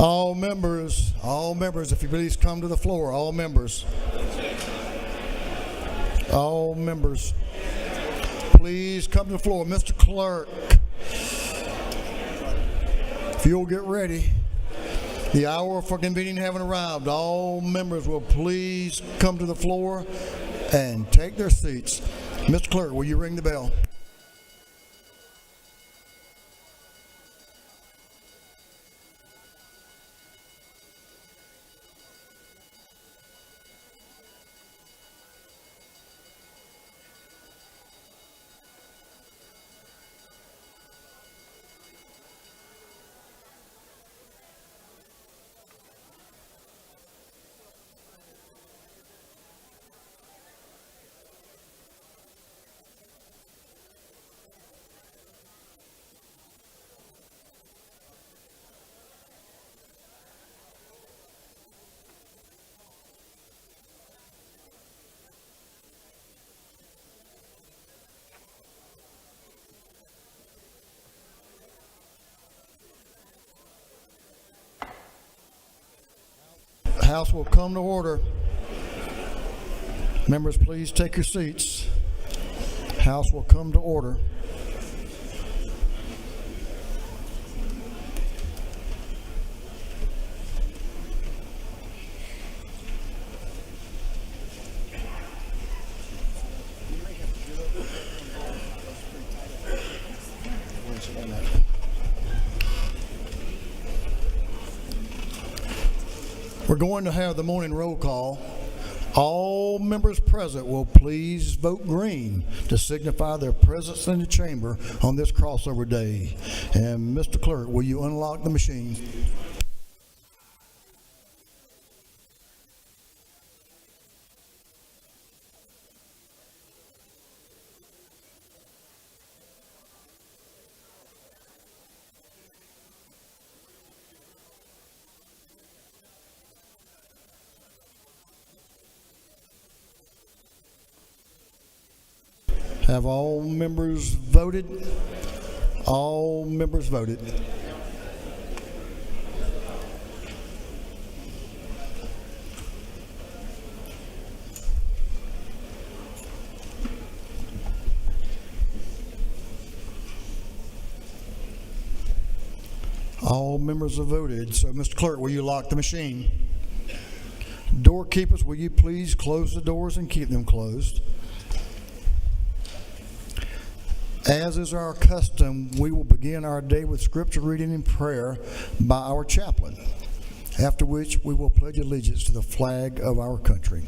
All members, if you please come to the floor, all members, please come to the floor. Mr. Clerk, if you'll get ready, the hour for convening having arrived. All members will please come to the floor and take their seats. Mr. Clerk, will you ring the bell? House will come to order. Members, please take your seats. House will come to order. We're going to have the morning roll call. All members present will please vote green to signify their presence in the chamber on this crossover day. And Mr. Clerk, will you unlock the machine? Have all members voted? All members voted. All members have voted. So, Mr. Clerk, will you lock the machine? Doorkeepers, will you please close the doors and keep them closed? As is our custom, we will begin our day with scripture reading and prayer by our chaplain, after which we will pledge allegiance to the flag of our country.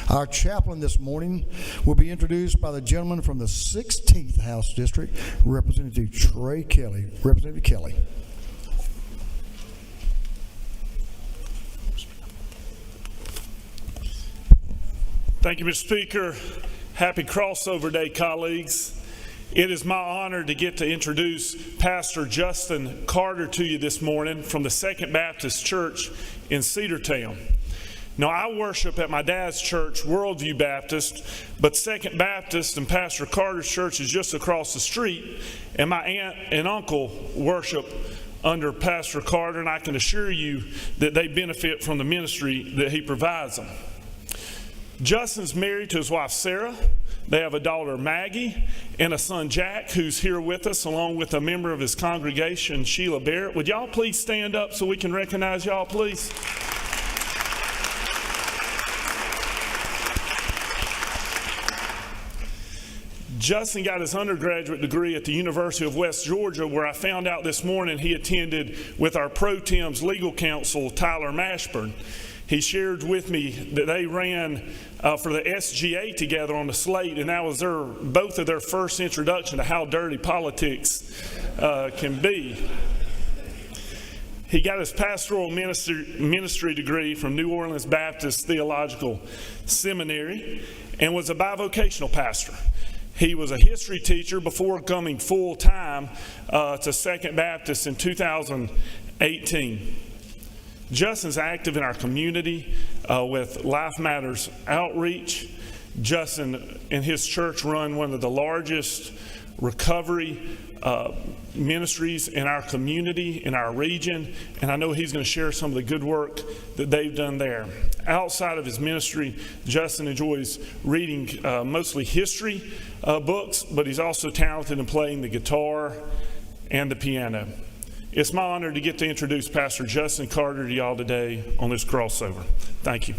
Our chaplain this morning will be introduced by the gentleman from the 16th House District, Representative Trey Kelly. Representative Kelly. Thank you, Mr. Speaker. Happy crossover day, colleagues. It is my honor to get to introduce Pastor Justin Carter to you this morning from the Second Baptist Church in Cedartown. Now, I worship at my dad's church, Worldview Baptist, but Second Baptist and Pastor Carter's church is just across the street, and my aunt and uncle worship under Pastor Carter, and I can assure you that they benefit from the ministry that he provides them. Justin's married to his wife, Sarah. They have a daughter, Maggie, and a son, Jack, who's here with us, along with a member of his congregation, Sheila Barrett. Would y'all please stand up so we can recognize y'all, please? Justin got his undergraduate degree at the University of West Georgia, where I found out this morning he attended with our pro tem's legal counsel, Tyler Mashburn. He shared with me that they ran for the SGA together on the slate, and that was both of their first introduction to how dirty politics can be. He got his pastoral ministry degree from New Orleans Baptist Theological Seminary and was a bivocational pastor. He was a history teacher before coming full-time to Second Baptist in 2018. Justin's active in our community with Life Matters Outreach. Justin and his church run one of the largest recovery ministries in our community, in our region, and I know he's going to share some of the good work that they've done there. Outside of his ministry, Justin enjoys reading mostly history books, but he's also talented in playing the guitar and the piano. It's my honor to get to introduce Pastor Justin Carter to y'all today on this crossover. Thank you.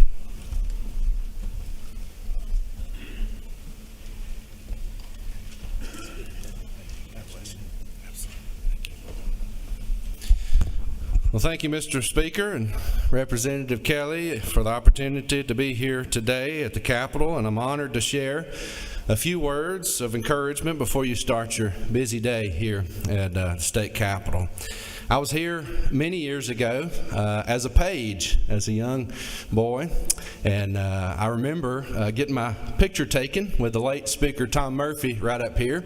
Well, thank you, Mr. Speaker and Representative Kelly, for the opportunity to be here today at the Capitol, and I'm honored to share a few words of encouragement before you start your busy day here at the state capitol. I was here many years ago as a page, as a young boy, and I remember getting my picture taken with the late Speaker Tom Murphy right up here.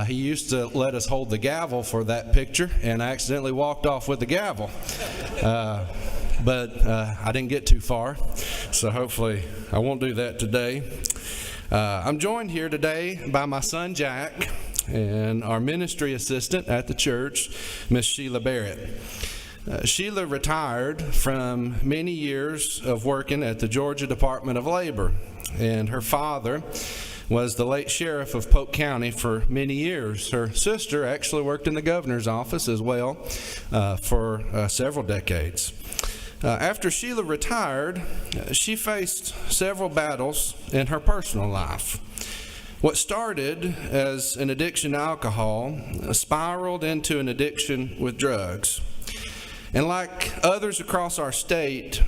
He used to let us hold the gavel for that picture, and I accidentally walked off with the gavel. But I didn't get too far, so hopefully I won't do that today. I'm joined here today by my son Jack and our ministry assistant at the church, Miss Sheila Barrett. Sheila retired from many years of working at the Georgia Department of Labor, and her father was the late sheriff of Polk County for many years. Her sister actually worked in the governor's office as well for several decades. After Sheila retired, she faced several battles in her personal life. What started as an addiction to alcohol spiraled into an addiction with drugs. And like others across our state,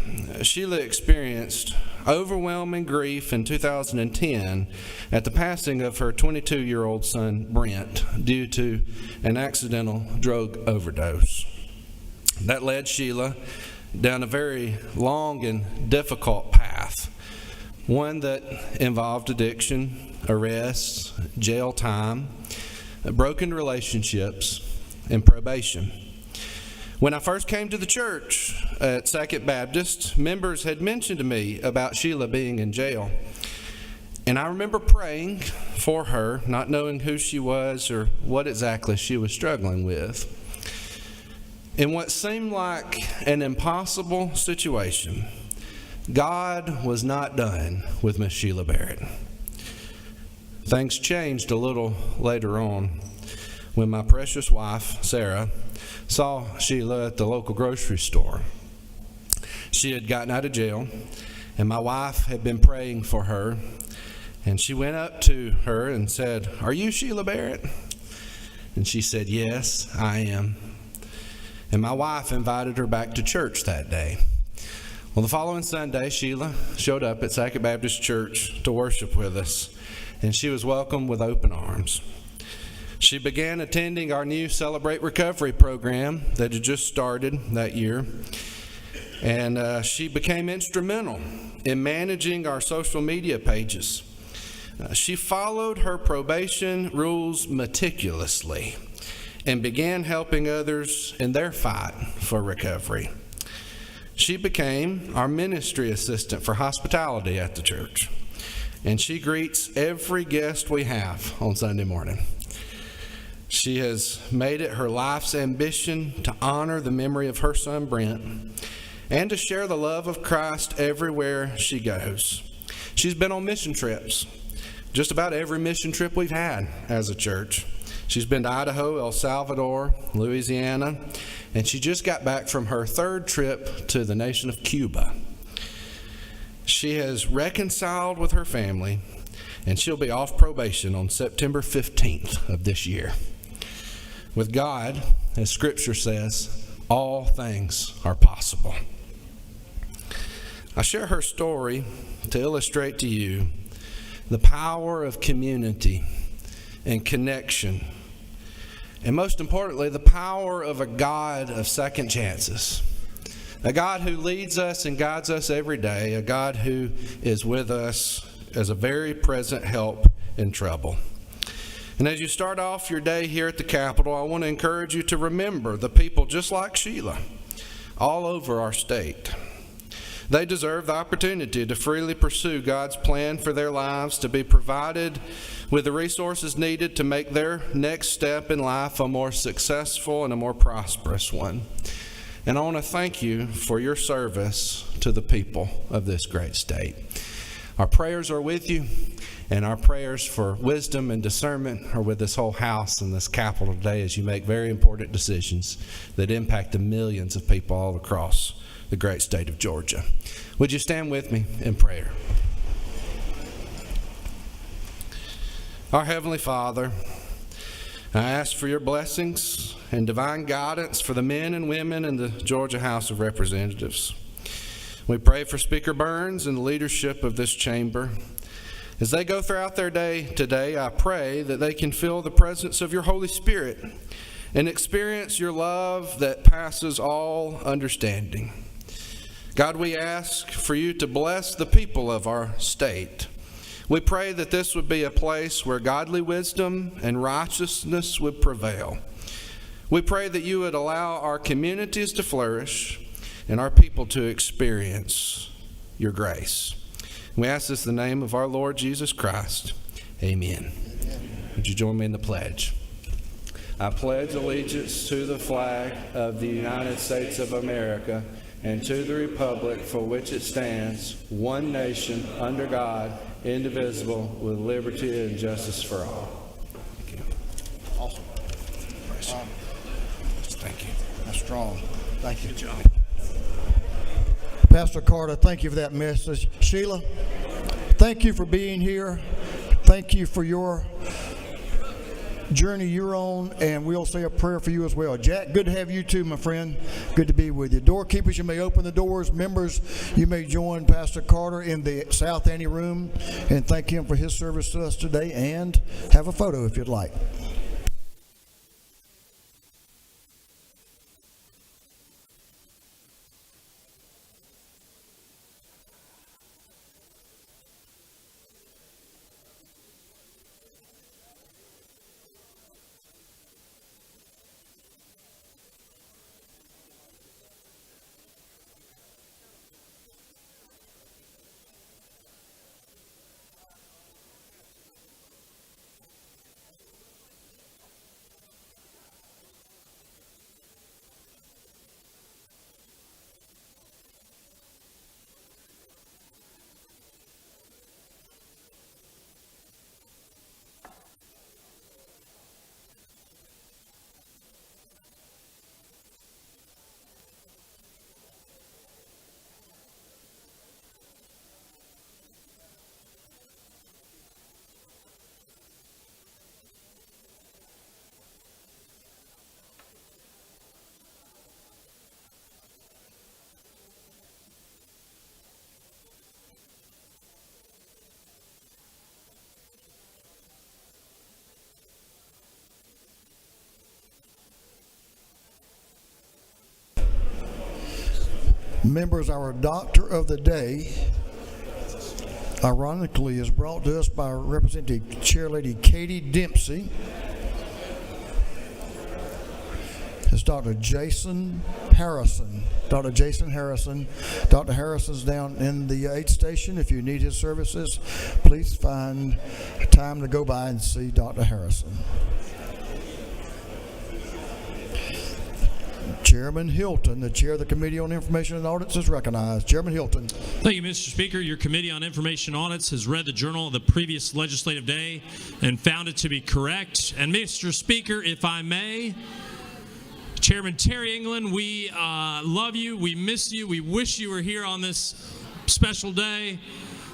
Sheila experienced overwhelming grief in 2010 at the passing of her 22-year-old son, Brent, due to an accidental drug overdose. That led Sheila down a very long and difficult path, one that involved addiction, arrests, jail time, broken relationships, and probation. When I first came to the church at Second Baptist, members had mentioned to me about Sheila being in jail. And I remember praying for her, not knowing who she was or what exactly she was struggling with. In what seemed like an impossible situation, God was not done with Miss Sheila Barrett. Things changed a little later on when my precious wife, Sarah, saw Sheila at the local grocery store. She had gotten out of jail, and my wife had been praying for her, and she went up to her and said, "Are you Sheila Barrett?" And she said, "Yes, I am." And my wife invited her back to church that day. Well, the following Sunday, Sheila showed up at Second Baptist Church to worship with us, and she was welcomed with open arms. She began attending our new Celebrate Recovery program that had just started that year, and she became instrumental in managing our social media pages. She followed her probation rules meticulously and began helping others in their fight for recovery. She became our ministry assistant for hospitality at the church, and she greets every guest we have on Sunday morning. She has made it her life's ambition to honor the memory of her son Brent and to share the love of Christ everywhere she goes. She's been on mission trips, just about every mission trip we've had as a church. She's been to Idaho, El Salvador, Louisiana, and she just got back from her third trip to the nation of Cuba. She has reconciled with her family, and she'll be off probation on September 15th of this year. With God, as Scripture says, all things are possible. I share her story to illustrate to you the power of community and connection, and most importantly, the power of a God of second chances. A God who leads us and guides us every day, a God who is with us as a very present help in trouble. And as you start off your day here at the Capitol, I want to encourage you to remember the people just like Sheila all over our state. They deserve the opportunity to freely pursue God's plan for their lives, to be provided with the resources needed to make their next step in life a more successful and a more prosperous one. And I want to thank you for your service to the people of this great state. Our prayers are with you, and our prayers for wisdom and discernment are with this whole house and this Capitol today as you make very important decisions that impact the millions of people all across the great state of Georgia. Would you stand with me in prayer? Our Heavenly Father, I ask for your blessings and divine guidance for the men and women in the Georgia House of Representatives. We pray for Speaker Burns and the leadership of this chamber. As they go throughout their day today, I pray that they can feel the presence of your Holy Spirit and experience your love that passes all understanding. God, we ask for you to bless the people of our state. We pray that this would be a place where godly wisdom and righteousness would prevail. We pray that you would allow our communities to flourish and our people to experience your grace. We ask this in the name of our Lord Jesus Christ. Amen. Would you join me in the pledge? I pledge allegiance to the flag of the United States of America and to the republic for which it stands, one nation, under God, indivisible, with liberty and justice for all. Thank you. Awesome. Thank you. That's strong. Thank you. Good job. Pastor Carter, thank you for that message. Sheila, thank you for being here. Thank you for your journey you're on, and we'll say a prayer for you as well. Jack, good to have you too, my friend. Good to be with you. Doorkeepers, you may open the doors. Members, you may join Pastor Carter in the South Ante room and thank him for his service to us today, and have a photo if you'd like. Members, our doctor of the day, ironically, is brought to us by Representative Chairlady Katie Dempsey. It's Dr. Jason Harrison. Dr. Jason Harrison. Dr. Harrison's down in the aid station. If you need his services, please find time to go by and see Dr. Harrison. Chairman Hilton, the chair of the Committee on Information and Audits, is recognized. Chairman Hilton. Thank you, Mr. Speaker. Your Committee on Information and Audits has read the journal of the previous legislative day and found it to be correct. And Mr. Speaker, if I may, Chairman Terry England, we love you, we miss you, we wish you were here on this special day.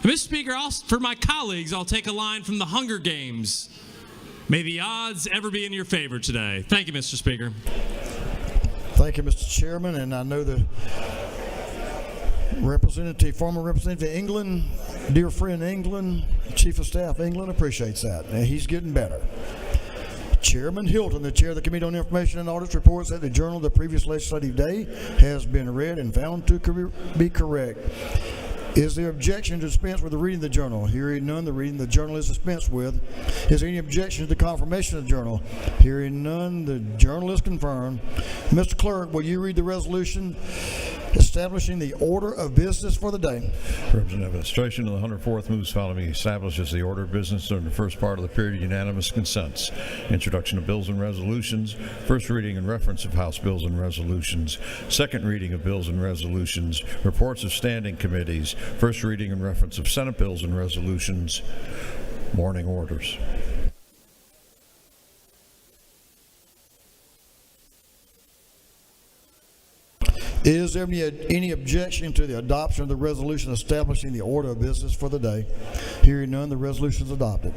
And Mr. Speaker, for my colleagues, I'll take a line from the Hunger Games. May the odds ever be in your favor today. Thank you, Mr. Speaker. Thank you, Mr. Chairman, and I know the former Representative England, dear friend England, Chief of Staff England, appreciates that, and he's getting better. Chairman Hilton, the chair of the Committee on Information and Audits, reports that the journal of the previous legislative day has been read and found to be correct. Is there objection to dispense with the reading of the journal? Hearing none, the reading of the journal is dispensed with. Is there any objection to the confirmation of the journal? Hearing none, the journal is confirmed. Mr. Clerk, will you read the resolution establishing the order of business for the day. Representative Administration of the 104th moves following establishes the order of business during the first part of the period. Unanimous consents. Introduction of bills and resolutions. First reading and reference of House bills and resolutions. Second reading of bills and resolutions. Reports of standing committees. First reading and reference of Senate bills and resolutions. Morning orders. Is there any objection to the adoption of the resolution establishing the order of business for the day? Hearing none, the resolution is adopted.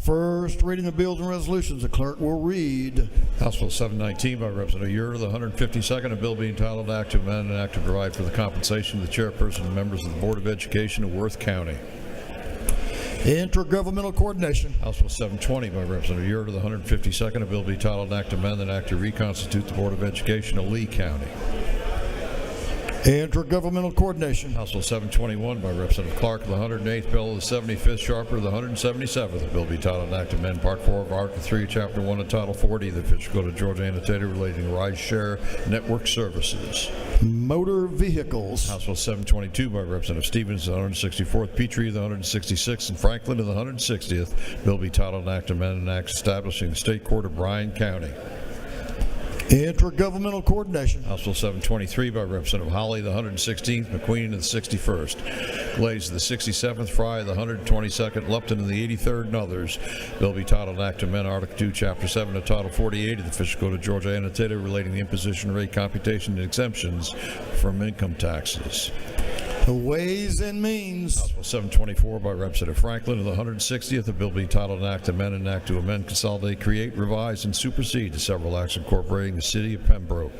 First reading of bills and resolutions. The clerk will read. House Bill 719 by Representative Ure, the 152nd, a bill being entitled Act to Amend and Act to Provide for the Compensation of the Chairperson and members of the Board of Education of Worth County. Intergovernmental coordination. House Bill 720 by Representative Ure, the 152nd, a bill being entitled Act to Amend and Act to reconstitute the Board of Education of Lee County. Intergovernmental coordination. House Bill 721 by Representative Clark, the 108th bill of the 75th, Sharper, the 177th. The bill be titled Act to Amend Part 4 of Article 3, Chapter 1 of Title 40 of the Official Code of Georgia Annotated relating to ride-share network services. Motor vehicles. House Bill 722 by Representative Stevens, the 164th, Petrie, the 166th, and Franklin, of the 160th. Bill be titled Act to Amend and Act establishing the State Court of Bryan County. Intergovernmental coordination. House Bill 723 by Representative Holly, the 116th, McQueen, of the 61st, Glaze, of the 67th, Fry, of the 122nd, Lupton, of the 83rd, and others. Bill be titled Act to Amend Article 2, Chapter 7 of Title 48 of the Official Code of Georgia Annotated relating to imposition rate computation and exemptions from income taxes. The Ways and Means. House Bill 724 by Representative Franklin of the 160th. The bill be titled an Act to Amend and Act to Amend, Consolidate, Create, Revise, and Supersede the several acts incorporating the City of Pembroke.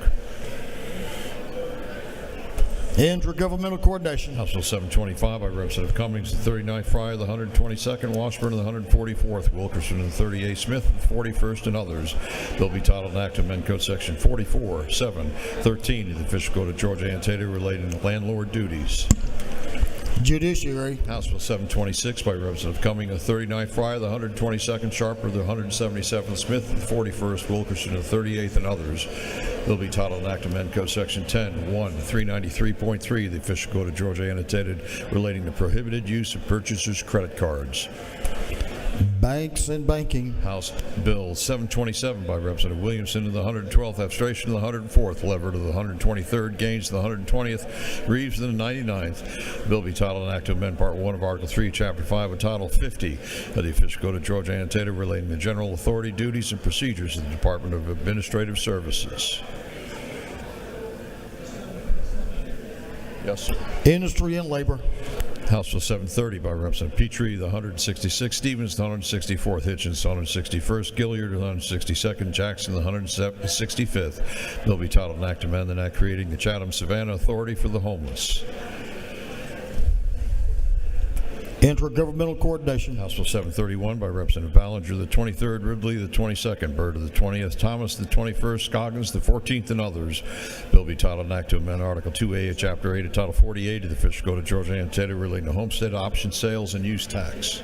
Intergovernmental coordination. House Bill 725 by Representative Cummings, the 39th, Fryer, the 122nd, Washburn, of the 144th, Wilkerson, of the 38th, Smith, of the 41st, and others. Bill be titled an Act to Amend Code Section 44, 7, 13 of the Official Code of Georgia Annotated relating to landlord duties. Judiciary. House Bill 726 by Representative Cummings, the 39th, Fryer, the 122nd, Sharper, the 177th, Smith, the 41st, Wilkerson, the 38th, and others. Bill be titled an Act to Amend Code Section 10, 1, 393.3 of the Official Code of Georgia Annotated relating to prohibited use of purchasers' credit cards. Banks and banking. House Bill 727 by Representative Williamson of the 112th, Abstration of the 104th, Leverett of the 123rd, Gaines of the 120th, Reeves of the 99th. Bill be titled an Act to Amend Part 1 of Article 3, Chapter 5 of Title 50 of the Official Code of Georgia Annotated relating to general authority, duties, and procedures of the Department of Administrative Services. Yes, sir. Industry and labor. House Bill 730 by Representative Petrie, the 166th, Stevens, the 164th, Hitchens, the 161st, Gilliard, the 162nd, Jackson, the 165th. Bill be titled an act to amend the act creating the Chatham-Savannah Authority for the Homeless. Intergovernmental coordination. House Bill 731 by Representative Ballinger, the 23rd, Ridley, the 22nd, Byrd, the 20th, Thomas, the 21st, Scoggins, the 14th, and others. Bill be titled an act to amend Article 2A of Chapter 8 of Title 48 of the Official Code of Georgia and Taylor relating to homestead option sales and use tax.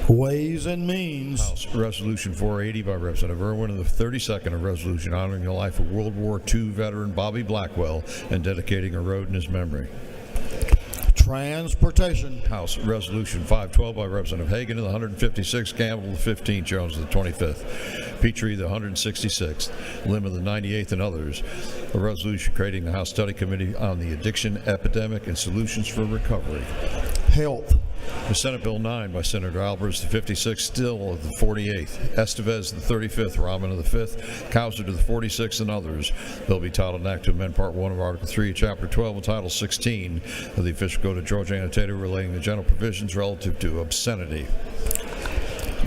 Ways and Means. House Resolution 480 by Representative Irwin, and the 32nd, a resolution honoring the life of World War II veteran Bobby Blackwell and dedicating a road in his memory. Transportation. House Resolution 512 by Representative Hagan of the 156th, Campbell the 15th, Jones of the 25th, Petrie the 166th, Lim of the 98th, and others. A resolution creating the House Study Committee on the Addiction Epidemic and Solutions for Recovery. Health. The Senate Bill 9 by Senator Albers, the 56th, Still of the 48th, Estevez the 35th, Rahman of the 5th, Cowser to the 46th, and others. Bill be titled an act to amend Part 1 of Article 3 of Chapter 12 of Title 16 of the Official Code of Georgia Annotated relating to general provisions relative to obscenity.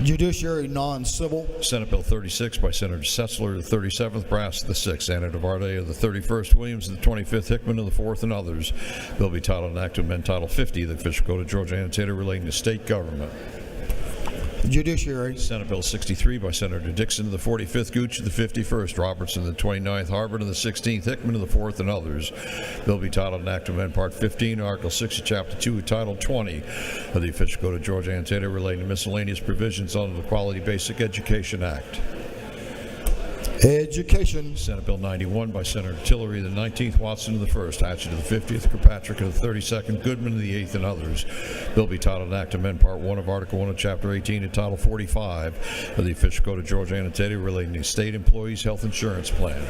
Judiciary non-civil. Senate Bill 36 by Senator Setzler, the 37th, Brass the 6th, Anna DeVarte of the 31st, Williams of the 25th, Hickman of the 4th, and others. Bill be titled an act to amend Title 50 of the Official Code of Georgia Annotated relating to state government. Judiciary. Senate Bill 63 by Senator Dixon of the 45th, Gooch of the 51st, Robertson of the 29th, Harvard of the 16th, Hickman of the 4th, and others. Bill be titled an act to amend Part 15, Article 6 of Chapter 2 of Title 20 of the Official Code of Georgia Annotated relating to miscellaneous provisions under the Quality Basic Education Act. Education. Senate Bill 91 by Senator Tillery, the 19th, Watson of the 1st, Hatchett of the 50th, Kirkpatrick of the 32nd, Goodman of the 8th, and others. Bill be titled an act to amend Part 1 of Article 1 of Chapter 18 of Title 45 of the Official Code of Georgia Annotated relating to state employees' health insurance plan.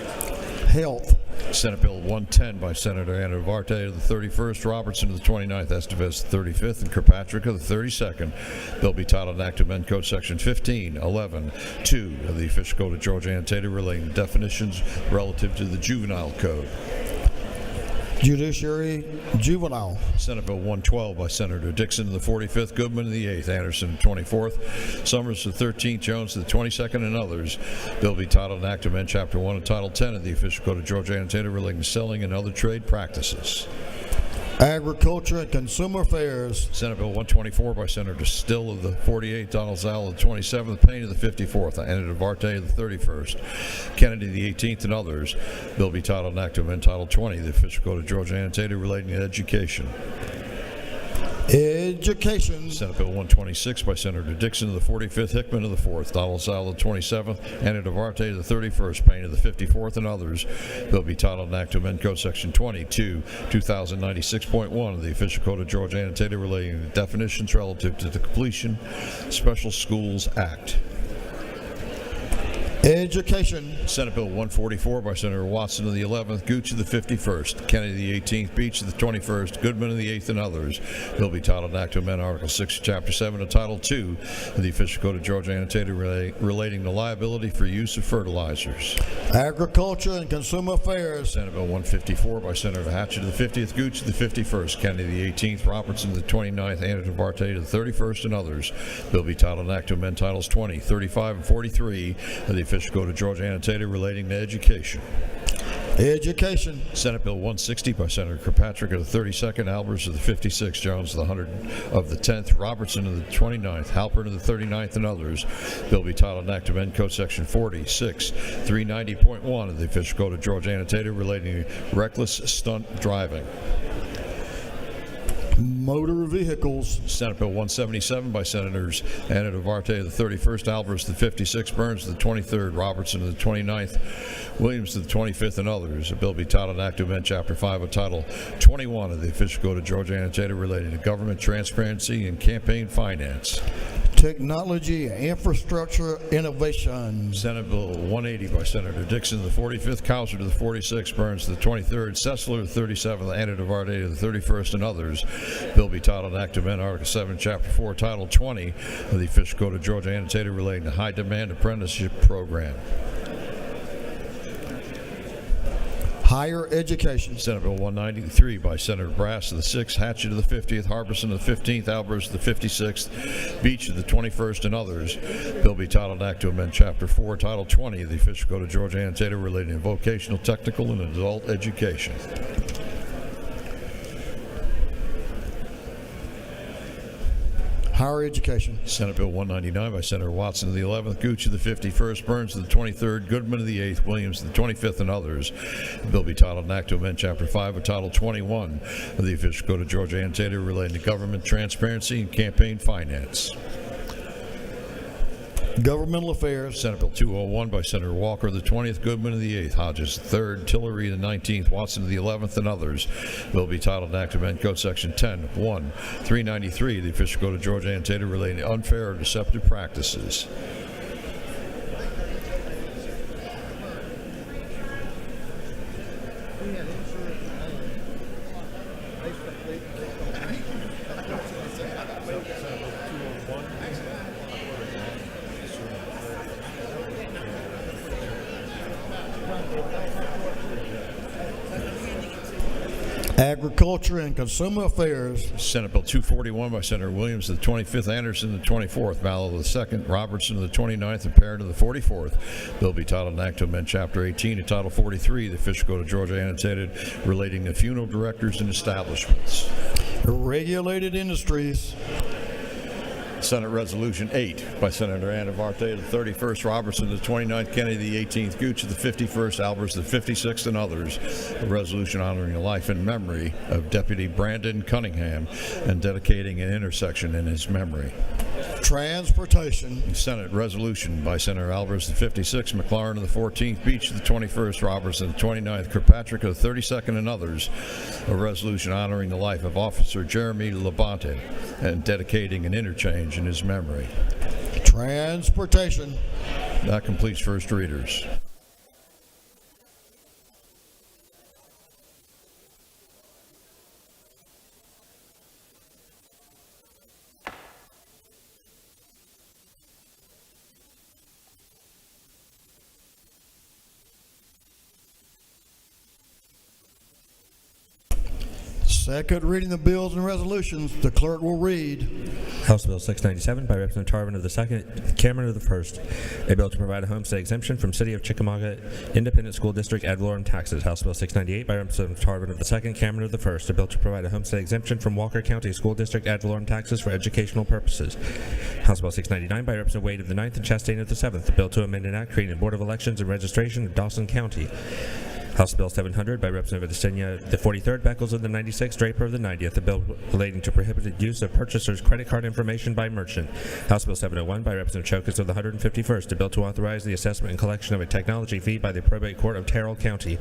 Health. Senate Bill 110 by Senator Anna DeVarte of the 31st, Robertson of the 29th, Estevez of the 35th, and Kirkpatrick of the 32nd. Bill be titled an act to amend Code Section 15:11(2) of the Official Code of Georgia Annotated relating to definitions relative to the Juvenile Code. Judiciary juvenile. Senate Bill 112 by Senator Dixon of the 45th, Goodman of the 8th, Anderson of the 24th, Summers of the 13th, Jones of the 22nd, and others. Bill be titled an act to amend Chapter 1 of Title 10 of the Official Code of Georgia Annotated relating to selling and other trade practices. Agriculture and Consumer Affairs. Senate Bill 124 by Senator Still of the 48th, Donald Zell of the 27th, Payne of the 54th, Anna DeVarte of the 31st, Kennedy of the 18th, and others. Bill be titled an act to amend Title 20 of the Official Code of Georgia Annotated relating to education. Education. Senate Bill 126 by Senator Dixon of the 45th, Hickman of the 4th, Donald Zell of the 27th, Anna DeVarte of the 31st, Payne of the 54th, and others. Bill be titled an act to amend Code Section 22, 2096.1 of the Official Code of Georgia Annotated relating to definitions relative to the Completion Special Schools Act. Education. Senate Bill 144 by Senator Watson of the 11th, Gooch of the 51st, Kennedy of the 18th, Beach of the 21st, Goodman of the 8th, and others. Bill be titled an act to amend Article 6, Chapter 7 of Title 2 of the Official Code of Georgia Annotated relating to liability for use of fertilizers. Agriculture and Consumer Affairs. Senate Bill 154 by Senator Hatchett of the 50th, Gooch of the 51st, Kennedy of the 18th, Robertson of the 29th, Anna DeVarte of the 31st, and others. Bill be titled an act to amend Titles 20, 35, and 43 of the Official Code of Georgia Annotated relating to education. Education. Senate Bill 160 by Senator Kirkpatrick of the 32nd, Albers of the 56th, Jones of the 10th, Robertson of the 29th, Halpern of the 39th, and others. Bill be titled an act to amend Code Section 46, 390.1 of the Official Code of Georgia Annotated relating to reckless stunt driving. Motor vehicles. Senate Bill 177 by Senators Anna DeVarte of the 31st, Albers of the 56th, Burns of the 23rd, Robertson of the 29th, Williams of the 25th, and others. A bill be titled an act to amend Chapter 5 of Title 21 of the Official Code of Georgia Annotated relating to government transparency and campaign finance. Technology and Infrastructure Innovation. Senate Bill 180 by Senator Dixon of the 45th, Cowser to the 46th, Burns to the 23rd, Sessler to the 37th, Anna DeVarte to the 31st, and others. Bill be titled an act to amend Article 7, Chapter 4, Title 20 of the Official Code of Georgia Annotated relating to high demand apprenticeship program. Higher education. Senate Bill 193 by Senator Brass of the 6th, Hatchett of the 50th, Harbison of the 15th, Albers of the 56th, Beach of the 21st, and others. Bill be titled Act to amend Chapter 4, Title 20 of the Official Code of Georgia Annotated relating to vocational, technical, and adult education. Higher education. Senate Bill 199 by Senator Watson of the 11th, Gooch of the 51st, Burns of the 23rd, Goodman of the 8th, Williams of the 25th, and others. The bill be titled an Act to amend Chapter 5 of Title 21 of the Official Code of Georgia Annotated relating to government transparency and campaign finance. Governmental affairs. Senate Bill 201 by Senator Walker of the 20th, Goodman of the 8th, Hodges the 3rd, Tillery of the 19th, Watson of the 11th, and others. Bill be titled an Act to amend Code Section 10.1, 393 of the Official Code of Georgia Annotated relating to unfair or deceptive practices. Agriculture and Consumer Affairs. Senate Bill 241 by Senator Williams of the 25th, Anderson of the 24th, Mallow of the 2nd, Robertson of the 29th, and Parent of the 44th. Bill be titled an Act to amend Chapter 18 and Title 43 of the Official Code of Georgia Annotated relating to funeral directors and establishments. Regulated industries. Senate Resolution 8 by Senator Anna Varte of the 31st, Robertson of the 29th, Kennedy of the 18th, Gooch of the 51st, Albers of the 56th, and others. A resolution honoring the life and memory of Deputy Brandon Cunningham and dedicating an intersection in his memory. Transportation. Senate Resolution by Senator Albers of the 56th, McLaurin of the 14th, Beach of the 21st, Robertson of the 29th, Kirkpatrick of the 32nd, and others. A resolution honoring the life of Officer Jeremy Labonte and dedicating an interchange in his memory. Transportation. That completes first readers. Second reading of bills and resolutions. The clerk will read. House Bill 697 by Representative Tarvin of the 2nd, Cameron of the 1st. A bill to provide a homestead exemption from City of Chickamauga Independent School District ad valorem taxes. House Bill 698 by Representative Tarvin of the 2nd, Cameron of the 1st. A bill to provide a homestead exemption from Walker County School District ad valorem taxes for educational purposes. House Bill 699 by Representative Wade of the 9th and Chastain of the 7th. A bill to amend an act creating a Board of Elections and Registration of Dawson County. House Bill 700 by Representative Adesanya, the 43rd, Beckles of the 96th, Draper of the 90th, a bill relating to prohibited use of purchasers' credit card information by merchant. House Bill 701 by Representative Chokas of the 151st, a bill to authorize the assessment and collection of a technology fee by the Probate Court of Terrell County.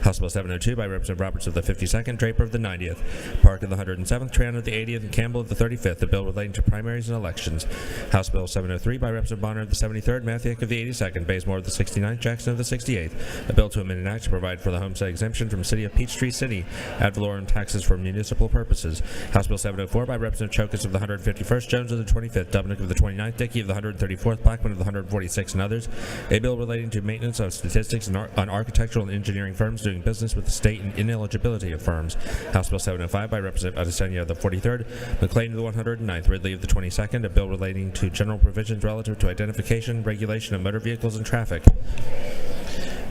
House Bill 702 by Representative Roberts of the 52nd, Draper of the 90th, Park of the 107th, Tran of the 80th, and Campbell of the 35th, a bill relating to primaries and elections. House Bill 703 by Representative Bonner of the 73rd, Mathiak of the 82nd, Bazemore of the 69th, Jackson of the 68th, a bill to amend an act to provide for the homestead exemption from City of Peachtree City ad valorem taxes for municipal purposes. House Bill 704 by Representative Chokas of the 151st, Jones of the 25th, Dubnick of the 29th, Dickey of the 134th, Blackman of the 146th, and others. A bill relating to maintenance of statistics on architectural and engineering firms doing business with the state and ineligibility of firms. House Bill 705 by Representative Adesanya of the 43rd, McLean of the 109th, Ridley of the 22nd, a bill relating to general provisions relative to identification, regulation of motor vehicles, and traffic.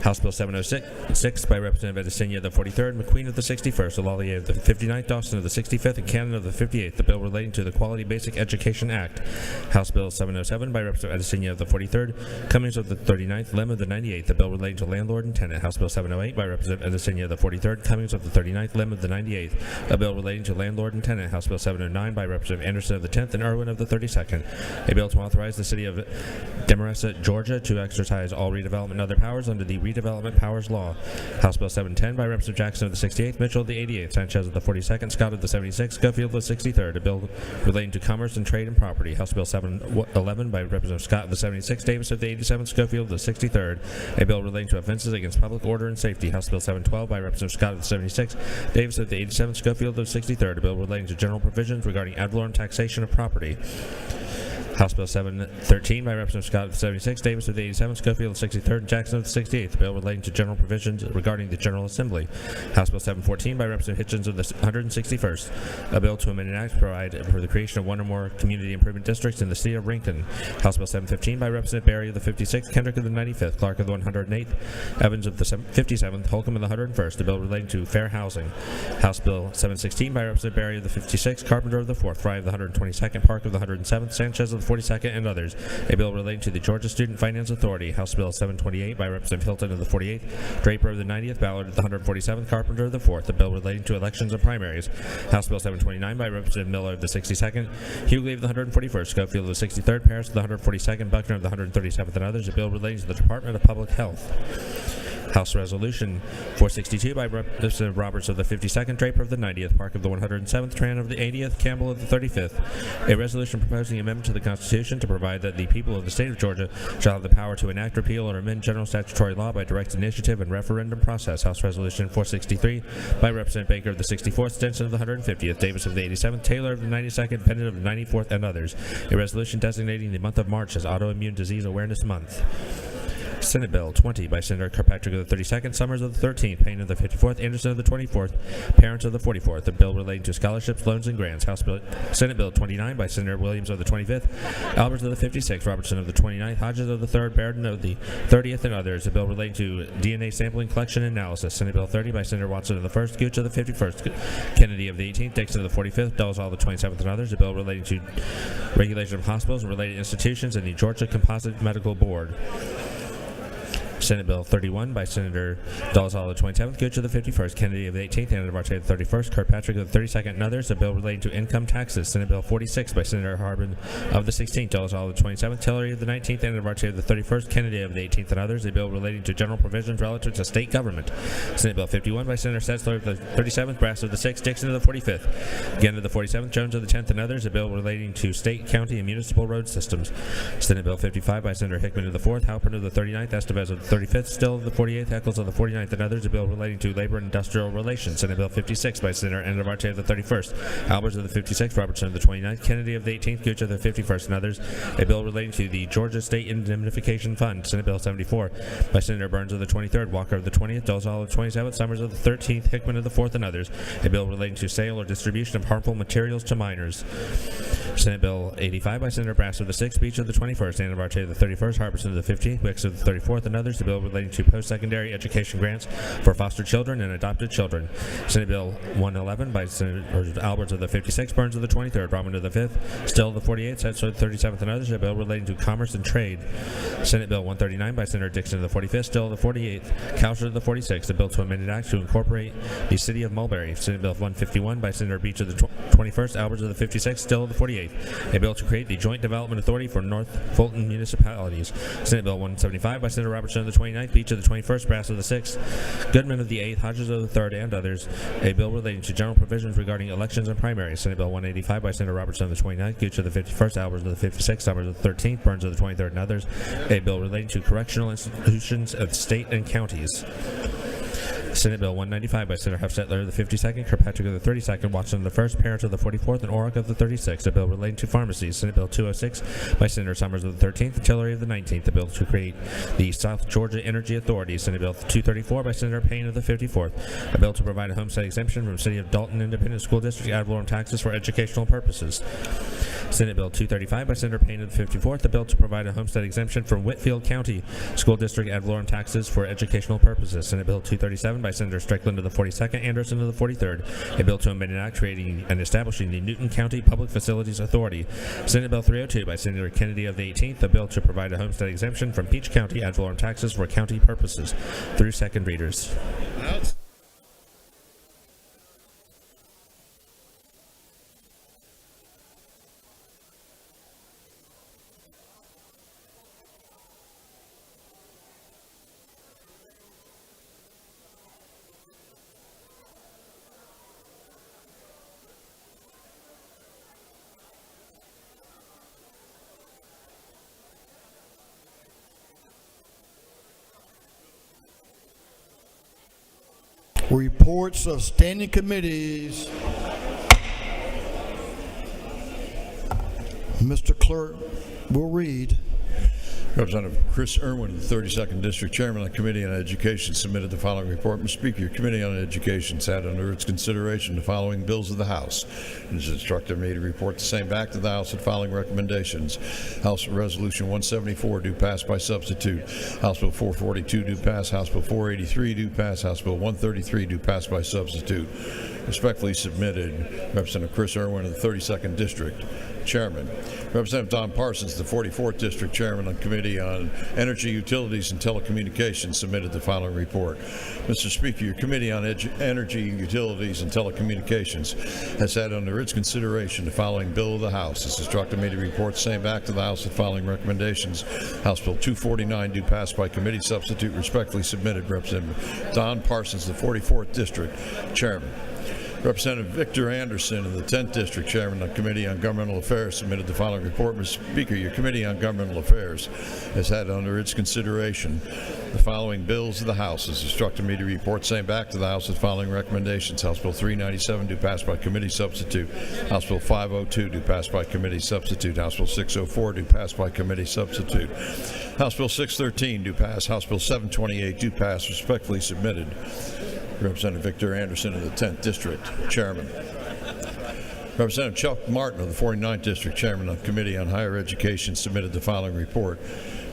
House Bill 706 by Representative Adesanya of the 43rd, McQueen of the 61st, Lallier of the 59th, Dawson of the 65th, and Cannon of the 58th, the bill relating to the Quality Basic Education Act. House Bill 707 by Representative Adesanya of the 43rd, Cummings of the 39th, Lem of the 98th, the bill relating to landlord and tenant. House Bill 708 by Representative Adesanya of the 43rd, Cummings of the 39th, Lem of the 98th, a bill relating to landlord and tenant. House Bill 709 by Representative Anderson of the 10th and Irwin of the 32nd, a bill to authorize the City of Demarest, Georgia, to exercise all redevelopment and other powers under the Redevelopment Powers Law. House Bill 710 by Representative Jackson of the 68th, Mitchell of the 88th, Sanchez of the 42nd, Scott of the 76th, Schofield of the 63rd, a bill relating to commerce and trade and property. House Bill 711 by Representative Scott of the 76th, Davis of the 87th, Schofield of the 63rd, a bill relating to offenses against public order and safety. House Bill 712 by Representative Scott of the 76th, Davis of the 87th, Schofield of the 63rd, a bill relating to general provisions regarding ad valorem taxation of property. House Bill 713 by Representative Scott of the 76th, Davis of the 87th, Schofield of the 63rd, and Jackson of the 68th. A bill relating to general provisions regarding the General Assembly. House Bill 714 by Representative Hitchens of the 161st. A bill to amend an act to provide for the creation of one or more community improvement districts in the city of Rincon. House Bill 715 by Representative Berry of the 56th, Kendrick of the 95th, Clark of the 108th, Evans of the 57th, Holcomb of the 101st. A bill relating to fair housing. House Bill 716 by Representative Berry of the 56th, Carpenter of the 4th, Fry of the 122nd, Park of the 107th, Sanchez of the 42nd, and others. A bill relating to the Georgia Student Finance Authority. House Bill 728 by Representative Hilton of the 48th, Draper of the 90th, Ballard of the 147th, Carpenter of the 4th. A bill relating to elections and primaries. House Bill 729 by Representative Miller of the 62nd, Hughley of the 141st, Schofield of the 63rd, Paris of the 142nd, Buckner of the 137th, and others. A bill relating to the Department of Public Health. House Resolution 462 by Representative Roberts of the 52nd, Draper of the 90th, Park of the 107th, Tran of the 80th, Campbell of the 35th. A resolution proposing amendment to the Constitution to provide that the people of the state of Georgia shall have the power to enact, repeal, or amend general statutory law by direct initiative and referendum process. House Resolution 463 by Representative Baker of the 64th, Stinson of the 150th, Davis of the 87th, Taylor of the 92nd, Pennant of the 94th, and others. A resolution designating the month of March as Autoimmune Disease Awareness Month. Senate Bill 20 by Senator Kirkpatrick of the 32nd, Summers of the 13th, Payne of the 54th, Anderson of the 24th, Parents of the 44th. A bill relating to scholarships, loans, and grants. Senate Bill 29 by Senator Williams of the 25th, Alberts of the 56th, Robertson of the 29th, Hodges of the 3rd, Barron of the 30th, and others. A bill relating to DNA sampling, collection, and analysis. Senate Bill 30 by Senator Watson of the 1st, Gooch of the 51st, Kennedy of the 18th, Dixon of the 45th, Dolezal of the 27th, and others. A bill relating to regulation of hospitals and related institutions and the Georgia Composite Medical Board. Senate Bill 31 by Senator Dolezal of the 27th, Gooch of the 51st, Kennedy of the 18th, Anna Duarte of the 31st, Kirkpatrick of the 32nd, and others. A bill relating to income taxes. Senate Bill 46 by Senator Harbin of the 16th, Dolezal of the 27th, Tillery of the 19th, Anna Duarte of the 31st, Kennedy of the 18th, and others. A bill relating to general provisions relative to state government. Senate Bill 51 by Senator Setzler of the 37th, Brass of the 6th, Dixon of the 45th, Gann of the 47th, Jones of the 10th, and others. A bill relating to state, county, and municipal road systems. Senate Bill 55 by Senator Hickman of the 4th, Halpern of the 39th, Estevez of the 35th, Still of the 48th, Eccles of the 49th, and others. A bill relating to labor and industrial relations. Senate Bill 56 by Senator Anna Duarte of the 31st, Alberts of the 56th, Robertson of the 29th, Kennedy of the 18th, Gooch of the 51st, and others. A bill relating to the Georgia State Indemnification Fund. Senate Bill 74 by Senator Burns of the 23rd, Walker of the 20th, Dolezal of the 27th, Summers of the 13th, Hickman of the 4th, and others. A bill relating to sale or distribution of harmful materials to minors. Senate Bill 85 by Senator Brass of the 6th, Beach of the 21st, Anna Duarte of the 31st, Harbison of the 15th, Wicks of the 34th, and others. A bill relating to post-secondary education grants for foster children and adopted children. Senate Bill 111 by Senator Alberts of the 56th, Burns of the 23rd, Robin of the 5th, Still of the 48th, Setzer of the 37th, and others. A bill relating to commerce and trade. Senate Bill 139 by Senator Dixon of the 45th, Still of the 48th, Coucher of the 46th. A bill to amend an act to incorporate the city of Mulberry. Senate Bill 151 by Senator Beach of the 21st, Alberts of the 56th, Still of the 48th. A bill to create the Joint Development Authority for North Fulton municipalities. Senate Bill 175 by Senator Robertson of the 29th, Beach of the 21st, Brass of the 6th, Goodman of the 8th, Hodges of the 3rd, and others. A bill relating to general provisions regarding elections and primaries. Senate Bill 185 by Senator Robertson of the 29th, Gooch of the 51st, Alberts of the 56th, Summers of the 13th, Burns of the 23rd, and others. A bill relating to correctional institutions of state and counties. Senate Bill 195 by Senator Hofstetler of the 52nd, Kirkpatrick of the 32nd, Watson of the 1st, Parents of the 44th, and Orrick of the 36th. A bill relating to pharmacies. Senate Bill 206 by Senator Summers of the 13th, and Tillery of the 19th. A bill to create the South Georgia Energy Authority. Senate Bill 234 by Senator Payne of the 54th. A bill to provide a homestead exemption from City of Dalton Independent School District ad valorem taxes for educational purposes. Senate Bill 235 by Senator Payne of the 54th. A bill to provide a homestead exemption from Whitfield County School District ad valorem taxes for educational purposes. Senate Bill 237 by Senator Strickland of the 42nd, Anderson of the 43rd. A bill to amend an act creating and establishing the Newton County Public Facilities Authority. Senate Bill 302 by Senator Kennedy of the 18th. A bill to provide a homestead exemption from Peach County ad valorem taxes for county purposes. Through second readers. Reports of standing committees. Mr. Clerk will read. Representative Chris Irwin of the 32nd District, Chairman of the Committee on Education, submitted the following report. Mr. Speaker, your Committee on Education has had under its consideration the following bills of the House. It has instructed me to report the same back to the House with following recommendations. House Resolution 174, do pass by substitute. House Bill 442, do pass. House Bill 483, do pass. House Bill 133, do pass by substitute. Respectfully submitted, Representative Chris Irwin of the 32nd District, Chairman. Representative Don Parsons, the 44th District Chairman of the Committee on Energy, Utilities, and Telecommunications, submitted the following report. Mr. Speaker, your Committee on Energy, Utilities, and Telecommunications has had under its consideration the following bill of the House. It's instructed me to report the same back to the House with following recommendations. House Bill 249, do pass by committee substitute. Respectfully submitted, Representative Don Parsons, the 44th District Chairman. Representative Victor Anderson of the 10th District, Chairman of the Committee on Governmental Affairs, submitted the following report. Mr. Speaker, your Committee on Governmental Affairs has had under its consideration the following bills of the House. Has instructed me to report same back to the House with following recommendations. House Bill 397, do pass by committee substitute. House Bill 502, do pass by committee substitute. House Bill 604, do pass by committee substitute. House Bill 613, do pass. House Bill 728, do pass. Respectfully submitted, Representative Victor Anderson of the 10th District, Chairman. Representative Chuck Martin of the 49th District, Chairman of the Committee on Higher Education, submitted the following report.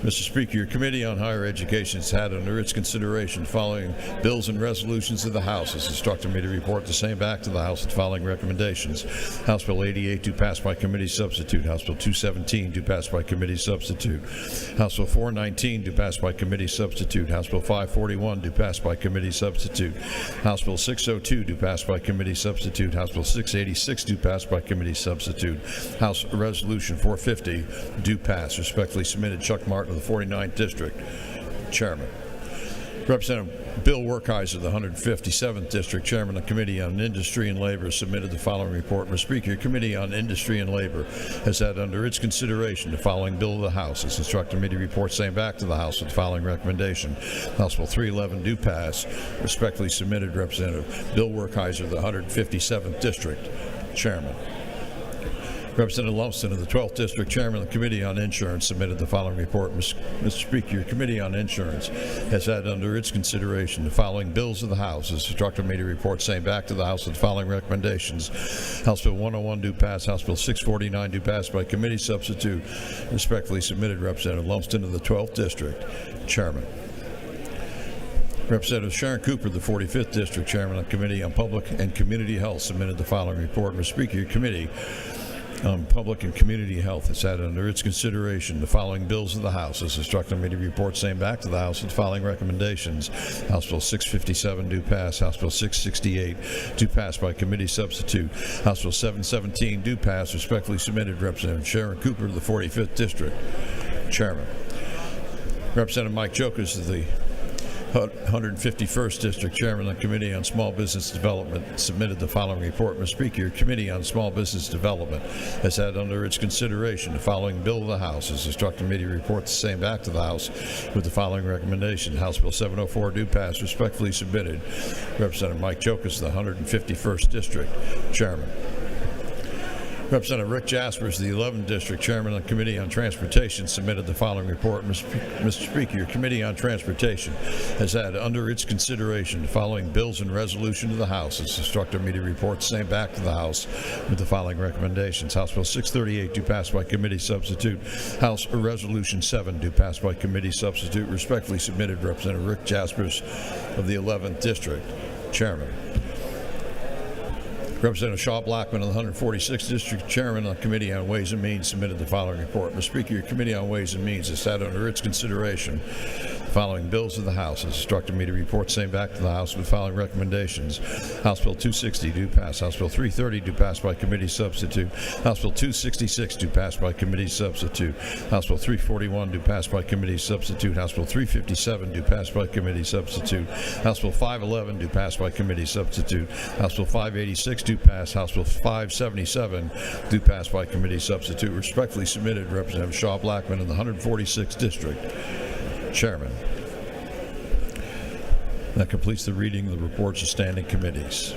Mr. Speaker, your Committee on Higher Education has had under its consideration the following bills and resolutions of the House. Has instructed me to report the same back to the House with following recommendations. House Bill 88, do pass by committee substitute. House Bill 217, do pass by committee substitute. House Bill 419, do pass by committee substitute. House Bill 541, do pass by committee substitute. House Bill 602, do pass by committee substitute. House Bill 686, do pass by committee substitute. House Resolution 450, do pass. Respectfully submitted, Chuck Martin of the 49th District, Chairman. Representative Bill Werkheiser of the 157th District, Chairman of the Committee on Industry and Labor, submitted the following report. Mr. Speaker, your Committee on Industry and Labor has had under its consideration the following bill of the House. It's instructed me to report same back to the House with the following recommendation. House Bill 311, do pass. Respectfully submitted, Representative Bill Werkheiser of the 157th District, Chairman. Representative Lumsden of the 12th District, Chairman of the Committee on Insurance, submitted the following report. Mr. Speaker, your Committee on Insurance has had under its consideration the following bills of the House. Has instructed me to report same back to the House with the following recommendations. House Bill 101, do pass. House Bill 649, do pass by committee substitute. Respectfully submitted, Representative Lumsden of the 12th District, Chairman. Representative Sharon Cooper, the 45th District, Chairman of the Committee on Public and Community Health, submitted the following report. Mr. Speaker, your Committee on Public and Community Health has had under its consideration the following bills of the House. Has instructed me to report same back to the House with the following recommendations. House Bill 657, do pass. House Bill 668, do pass by committee substitute. House Bill 717, do pass. Respectfully submitted, Representative Sharon Cooper of the 45th District, Chairman. Representative Mike Jokers of the 151st District, Chairman of the Committee on Small Business Development, submitted the following report. Mr. Speaker, your Committee on Small Business Development has had under its consideration the following bill of the House. Has instructed me to report the same back to the House with the following recommendation. House Bill 704, do pass. Respectfully submitted, Representative Mike Jokers of the 151st District, Chairman. Representative Rick Jaspers, the 11th District, Chairman of the Committee on Transportation, submitted the following report. Mr. Speaker, your Committee on Transportation has had under its consideration the following bills and resolution of the House. Has instructed me to report the same back to the House with the following recommendations. House Bill 638, do pass by committee substitute. House Resolution 7, do pass by committee substitute. Respectfully submitted, Representative Rick Jaspers of the 11th District, Chairman. Representative Shaw Blackman of the 146th District, Chairman of the Committee on Ways and Means, submitted the following report. Mr. Speaker, your Committee on Ways and Means has had under its consideration the following bills of the House. Has instructed me to report same back to the House with the following recommendations. House Bill 260, do pass. House Bill 330, do pass by committee substitute. House Bill 266, do pass by committee substitute. House Bill 341, do pass by committee substitute. House Bill 357, do pass by committee substitute. House Bill 511, do pass by committee substitute. House Bill 586, do pass. House Bill 577, do pass by committee substitute. Respectfully submitted, Representative Shaw Blackman of the 146th District, Chairman. That completes the reading of the reports of standing committees.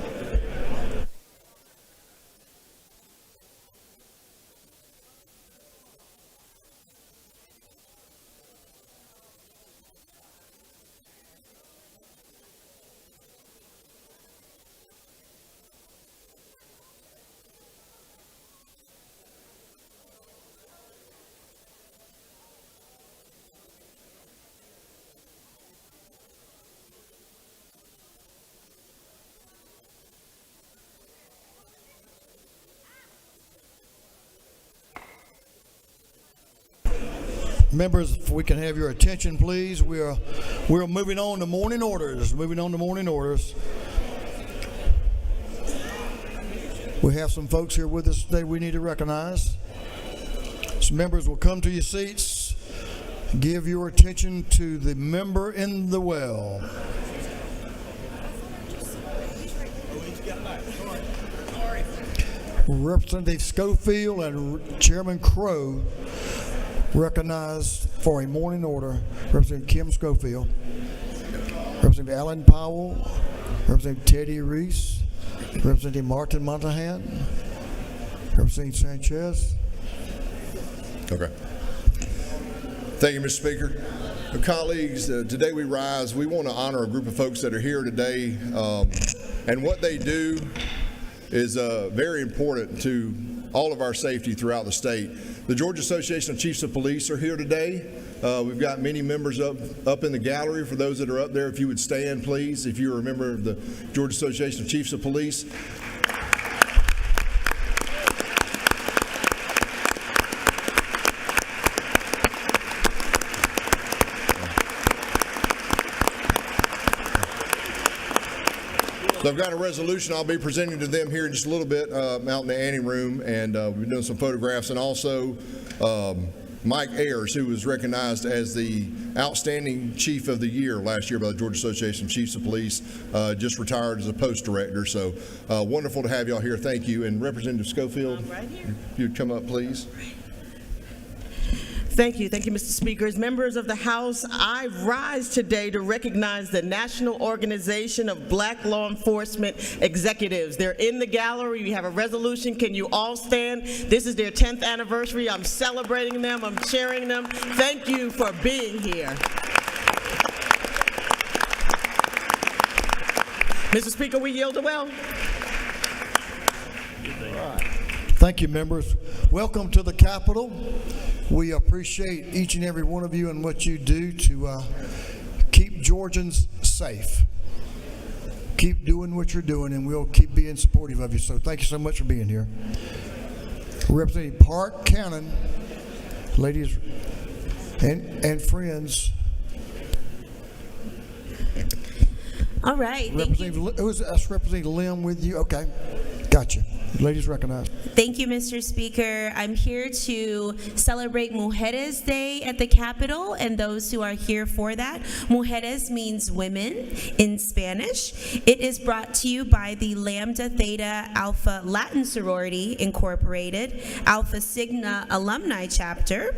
Members, if we can have your attention, please. We're moving on to morning orders. We have some folks here with us today we need to recognize. So members will come to your seats. Give your attention to the member in the well. Representative Schofield and Chairman Crow recognized for a morning order. Representative Kim Schofield, Representative Alan Powell, Representative Teddy Reese, Representative Martin Montahan, Representative Sanchez. Okay. Thank you, Mr. Speaker. Colleagues, today we rise. We want to honor a group of folks that are here today, and what they do is very important to all of our safety throughout the state. The Georgia Association of Chiefs of Police are here today. We've got many members up in the gallery. For those that are up there, if you would stand, please, if you're a member of the Georgia Association of Chiefs of Police. So I've got a resolution I'll be presenting to them here in just a little bit out in the ante room, and we've been doing some photographs, and also Mike Ayers, who was recognized as the Outstanding Chief of the Year last year by the Georgia Association of Chiefs of Police, just retired as a post director. So wonderful to have y'all here. Thank you. And Representative Schofield, if you'd come up, please. Thank you, Mr. Speaker. As members of the House, I rise today to recognize the National Organization of Black Law Enforcement Executives. They're in the gallery. We have a resolution. Can you all stand? This is their 10th anniversary. I'm celebrating them. I'm cheering them. Thank you for being here. Mr. Speaker, we yield the well. Thank you, members. Welcome to the Capitol. We appreciate each and every one of you and what you do to keep Georgians safe. Keep doing what you're doing, and we'll keep being supportive of you. So thank you so much for being here. Representative Park Cannon, ladies and friends. All right. Thank you. Who's Representative Lim with you? Okay. Gotcha. Ladies recognized. Thank you, Mr. Speaker. I'm here to celebrate Mujeres Day at the Capitol and those who are here for that. Mujeres means women in Spanish. It is brought to you by the Lambda Theta Alpha Latin Sorority Incorporated, Alpha Sigma Alumni Chapter,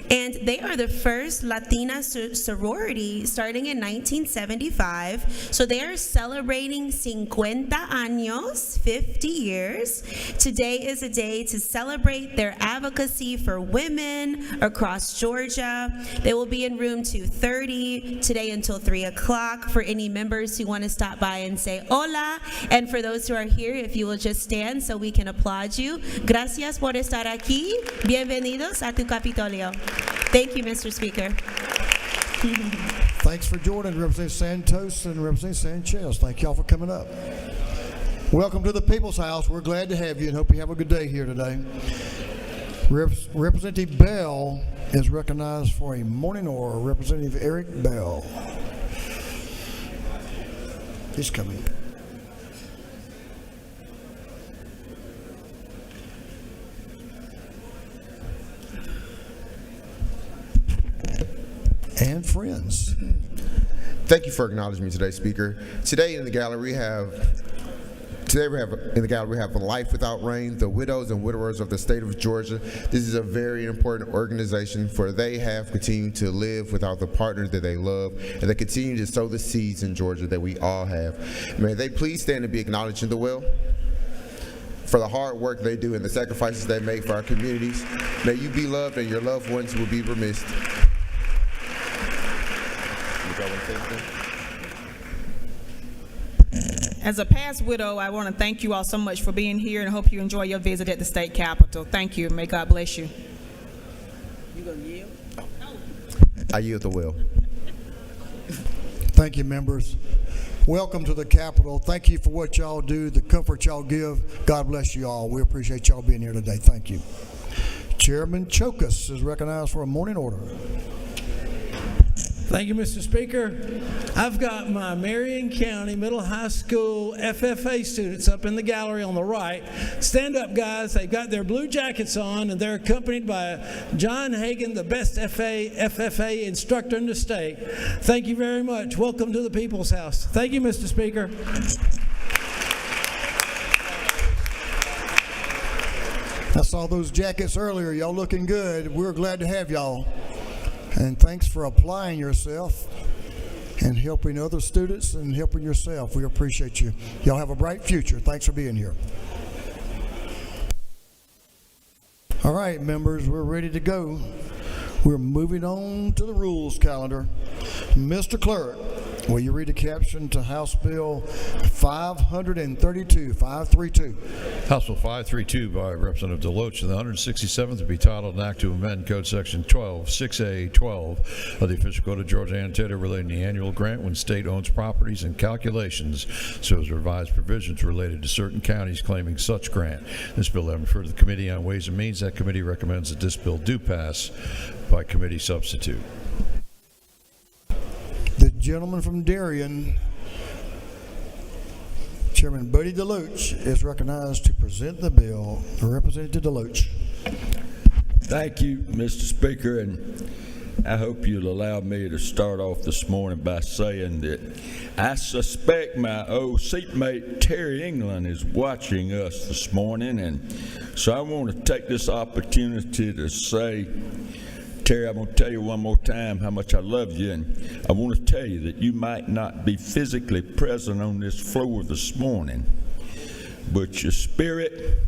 and they are the first Latina sorority starting in 1975. So they are celebrating 50 años, 50 years. Today is a day to celebrate their advocacy for women across Georgia. They will be in room 230 today until 3 o'clock for any members who want to stop by and say hola. And for those who are here, if you will just stand so we can applaud you. Gracias por estar aquí. Bienvenidos a tu Capitolio. Thank you, Mr. Speaker. Thanks for joining, Representative Santos and Representative Sanchez. Thank y'all for coming up. Welcome to the People's House. We're glad to have you and hope you have a good day here today. Representative Bell is recognized for a morning order. Representative Eric Bell. He's coming. And friends. Thank you for acknowledging me today, Speaker. Today in the gallery we have Life Without Rain, the widows and widowers of the state of Georgia. This is a very important organization, for they have continued to live without the partner that they love, and they continue to sow the seeds in Georgia that we all have. May they please stand and be acknowledged in the well for the hard work they do and the sacrifices they make for our communities. May you be loved and your loved ones will be remissed. As a past widow, I want to thank you all so much for being here, and I hope you enjoy your visit at the state capitol. Thank you. May God bless you. You gonna yield? I yield the will. Thank you, members. Welcome to the Capitol. Thank you for what y'all do, the comfort y'all give. God bless you all. We appreciate y'all being here today. Thank you. Chairman Chokus is recognized for a morning order. Thank you, Mr. Speaker. I've got my Marion County Middle High School FFA students up in the gallery on the right. Stand up, guys. They've got their blue jackets on, and they're accompanied by John Hagan, the best FFA instructor in the state. Thank you very much. Welcome to the People's House. Thank you, Mr. Speaker. I saw those jackets earlier. Y'all looking good. We're glad to have y'all. And thanks for applying yourself and helping other students and helping yourself. We appreciate you. Y'all have a bright future. Thanks for being here. All right, members, we're ready to go. We're moving on to the rules calendar. Mr. Clerk, will you read the caption to House Bill 532, 532? House Bill 532 by Representative Deloach in the 167th to be titled an act to amend Code Section 6A12 of the Official Code of Georgia Annotated relating to the annual grant when state owns properties and calculations so as revised provisions related to certain counties claiming such grant. This bill has been referred to the Committee on Ways and Means. That committee recommends that this bill do pass by committee substitute. The gentleman from Darien, Chairman Buddy Deloach, is recognized to present the bill. Representative Deloach. Thank you, Mr. Speaker, and I hope you'll allow me to start off this morning by saying that I suspect my old seatmate Terry England is watching us this morning, and so I want to take this opportunity to say, Terry, I'm going to tell you one more time how much I love you, and I want to tell you that you might not be physically present on this floor this morning, but your spirit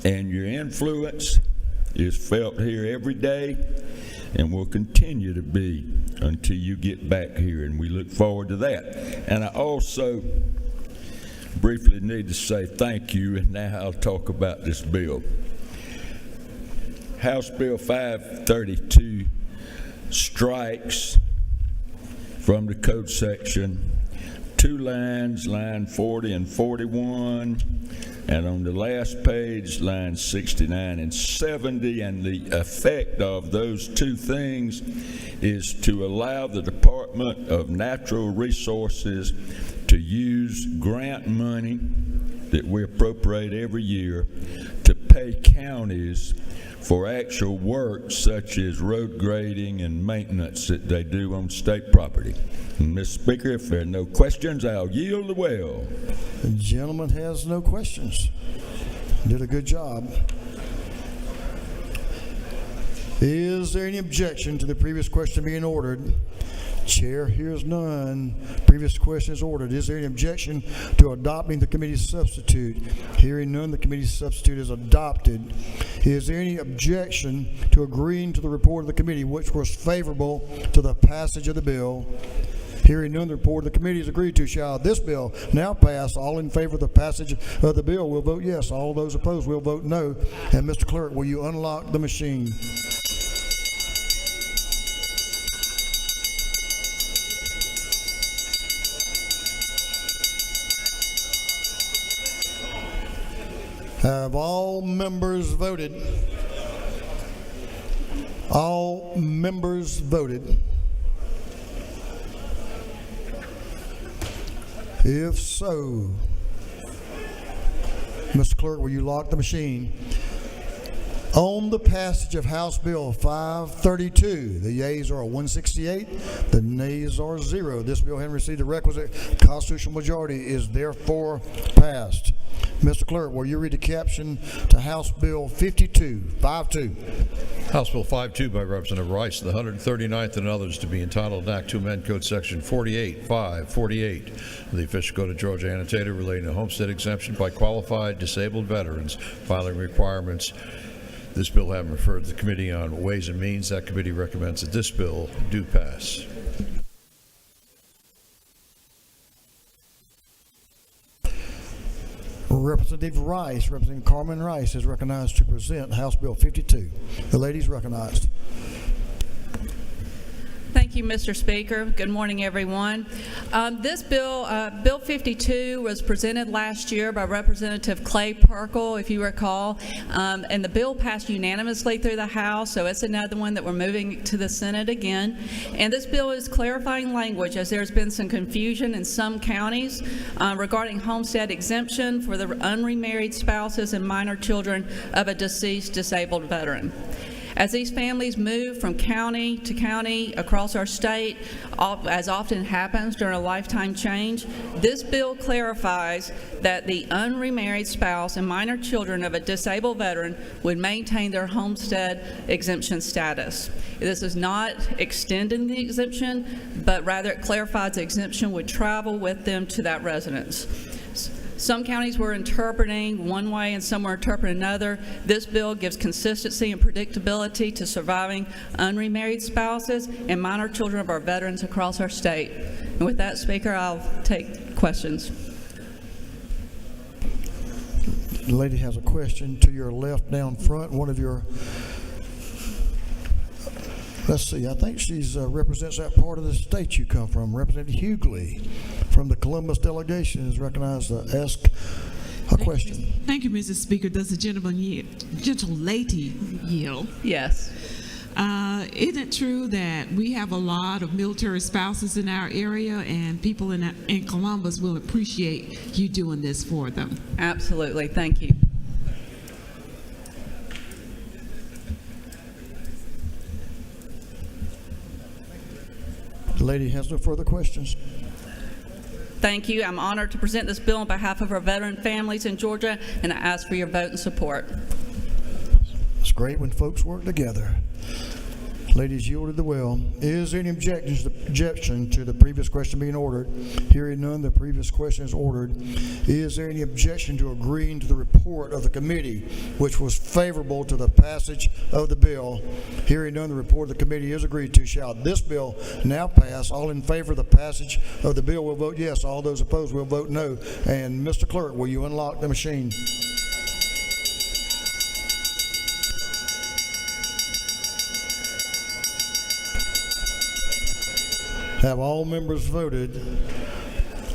and your influence is felt here every day and will continue to be until you get back here, and we look forward to that. And I also briefly need to say thank you, and now I'll talk about this bill. House Bill 532 strikes from the code section 2 lines, line 40 and 41, and on the last page, lines 69 and 70, and the effect of those 2 things is to allow the Department of Natural Resources to use grant money that we appropriate every year to pay counties for actual work such as road grading and maintenance that they do on state property. And Mr. Speaker, if there are no questions, I'll yield the well. The gentleman has no questions. Did a good job. Is there any objection to the previous question being ordered? Chair hears none. Previous question is ordered. Is there any objection to adopting the committee's substitute? Hearing none, the committee's substitute is adopted. Is there any objection to agreeing to the report of the committee, which was favorable to the passage of the bill? Hearing none, the report of the committee is agreed to. Shall this bill now pass? All in favor of the passage of the bill will vote yes. All those opposed will vote no. And Mr. Clerk, will you unlock the machine? Have all members voted? All members voted. If so, Mr. Clerk, will you lock the machine? On the passage of House Bill 532, the yeas are 168, the nays are 0. This bill having received the requisite constitutional majority is therefore passed. Mr. Clerk, will you read the caption to House Bill 52? House Bill 52 by Representative Rice, the 139th and others, to be entitled an act to amend Code Section 48 of the Official Code of Georgia Annotated relating to homestead exemption by qualified disabled veterans filing requirements. This bill having referred to the Committee on Ways and Means. That committee recommends that this bill do pass. Representative Rice, Representative Carmen Rice, is recognized to present House Bill 52. The lady is recognized. Thank Thank you, Mr. Speaker. Good morning, everyone. This bill, Bill 52, was presented last year by Representative Clay Perkle, if you recall, and the bill passed unanimously through the House, so it's another one that we're moving to the Senate again. And this bill is clarifying language, as there's been some confusion in some counties regarding homestead exemption for the unremarried spouses and minor children of a deceased disabled veteran. As these families move from county to county across our state, as often happens during a lifetime change, this bill clarifies that the unremarried spouse and minor children of a disabled veteran would maintain their homestead exemption status. This is not extending the exemption, but rather it clarifies the exemption would travel with them to that residence. Some counties were interpreting one way and some were interpreting another. This bill gives consistency and predictability to surviving unremarried spouses and minor children of our veterans across our state. And with that, Speaker, I'll take questions. The lady has a question to your left down front. One of your, let's see, I think she's represents that part of the state you come from. Representative Hughley from the Columbus delegation is recognized to ask a question. Thank you, Mrs. Speaker. Does the gentle lady yield? Yes. Isn't it true that we have a lot of military spouses in our area, and people in Columbus will appreciate you doing this for them? Absolutely. Thank you. The lady has no further questions. Thank you. I'm honored to present this bill on behalf of our veteran families in Georgia, and I ask for your vote and support. It's great when folks work together. Ladies yielded the will. Is there any objection to the previous question being ordered? Hearing none, the previous question is ordered. Is there any objection to agreeing to the report of the committee, which was favorable to the passage of the bill? Hearing none, the report of the committee is agreed to. Shall this bill now pass? All in favor of the passage of the bill will vote yes. All those opposed will vote no. And Mr. Clerk, will you unlock the machine? Have all members voted?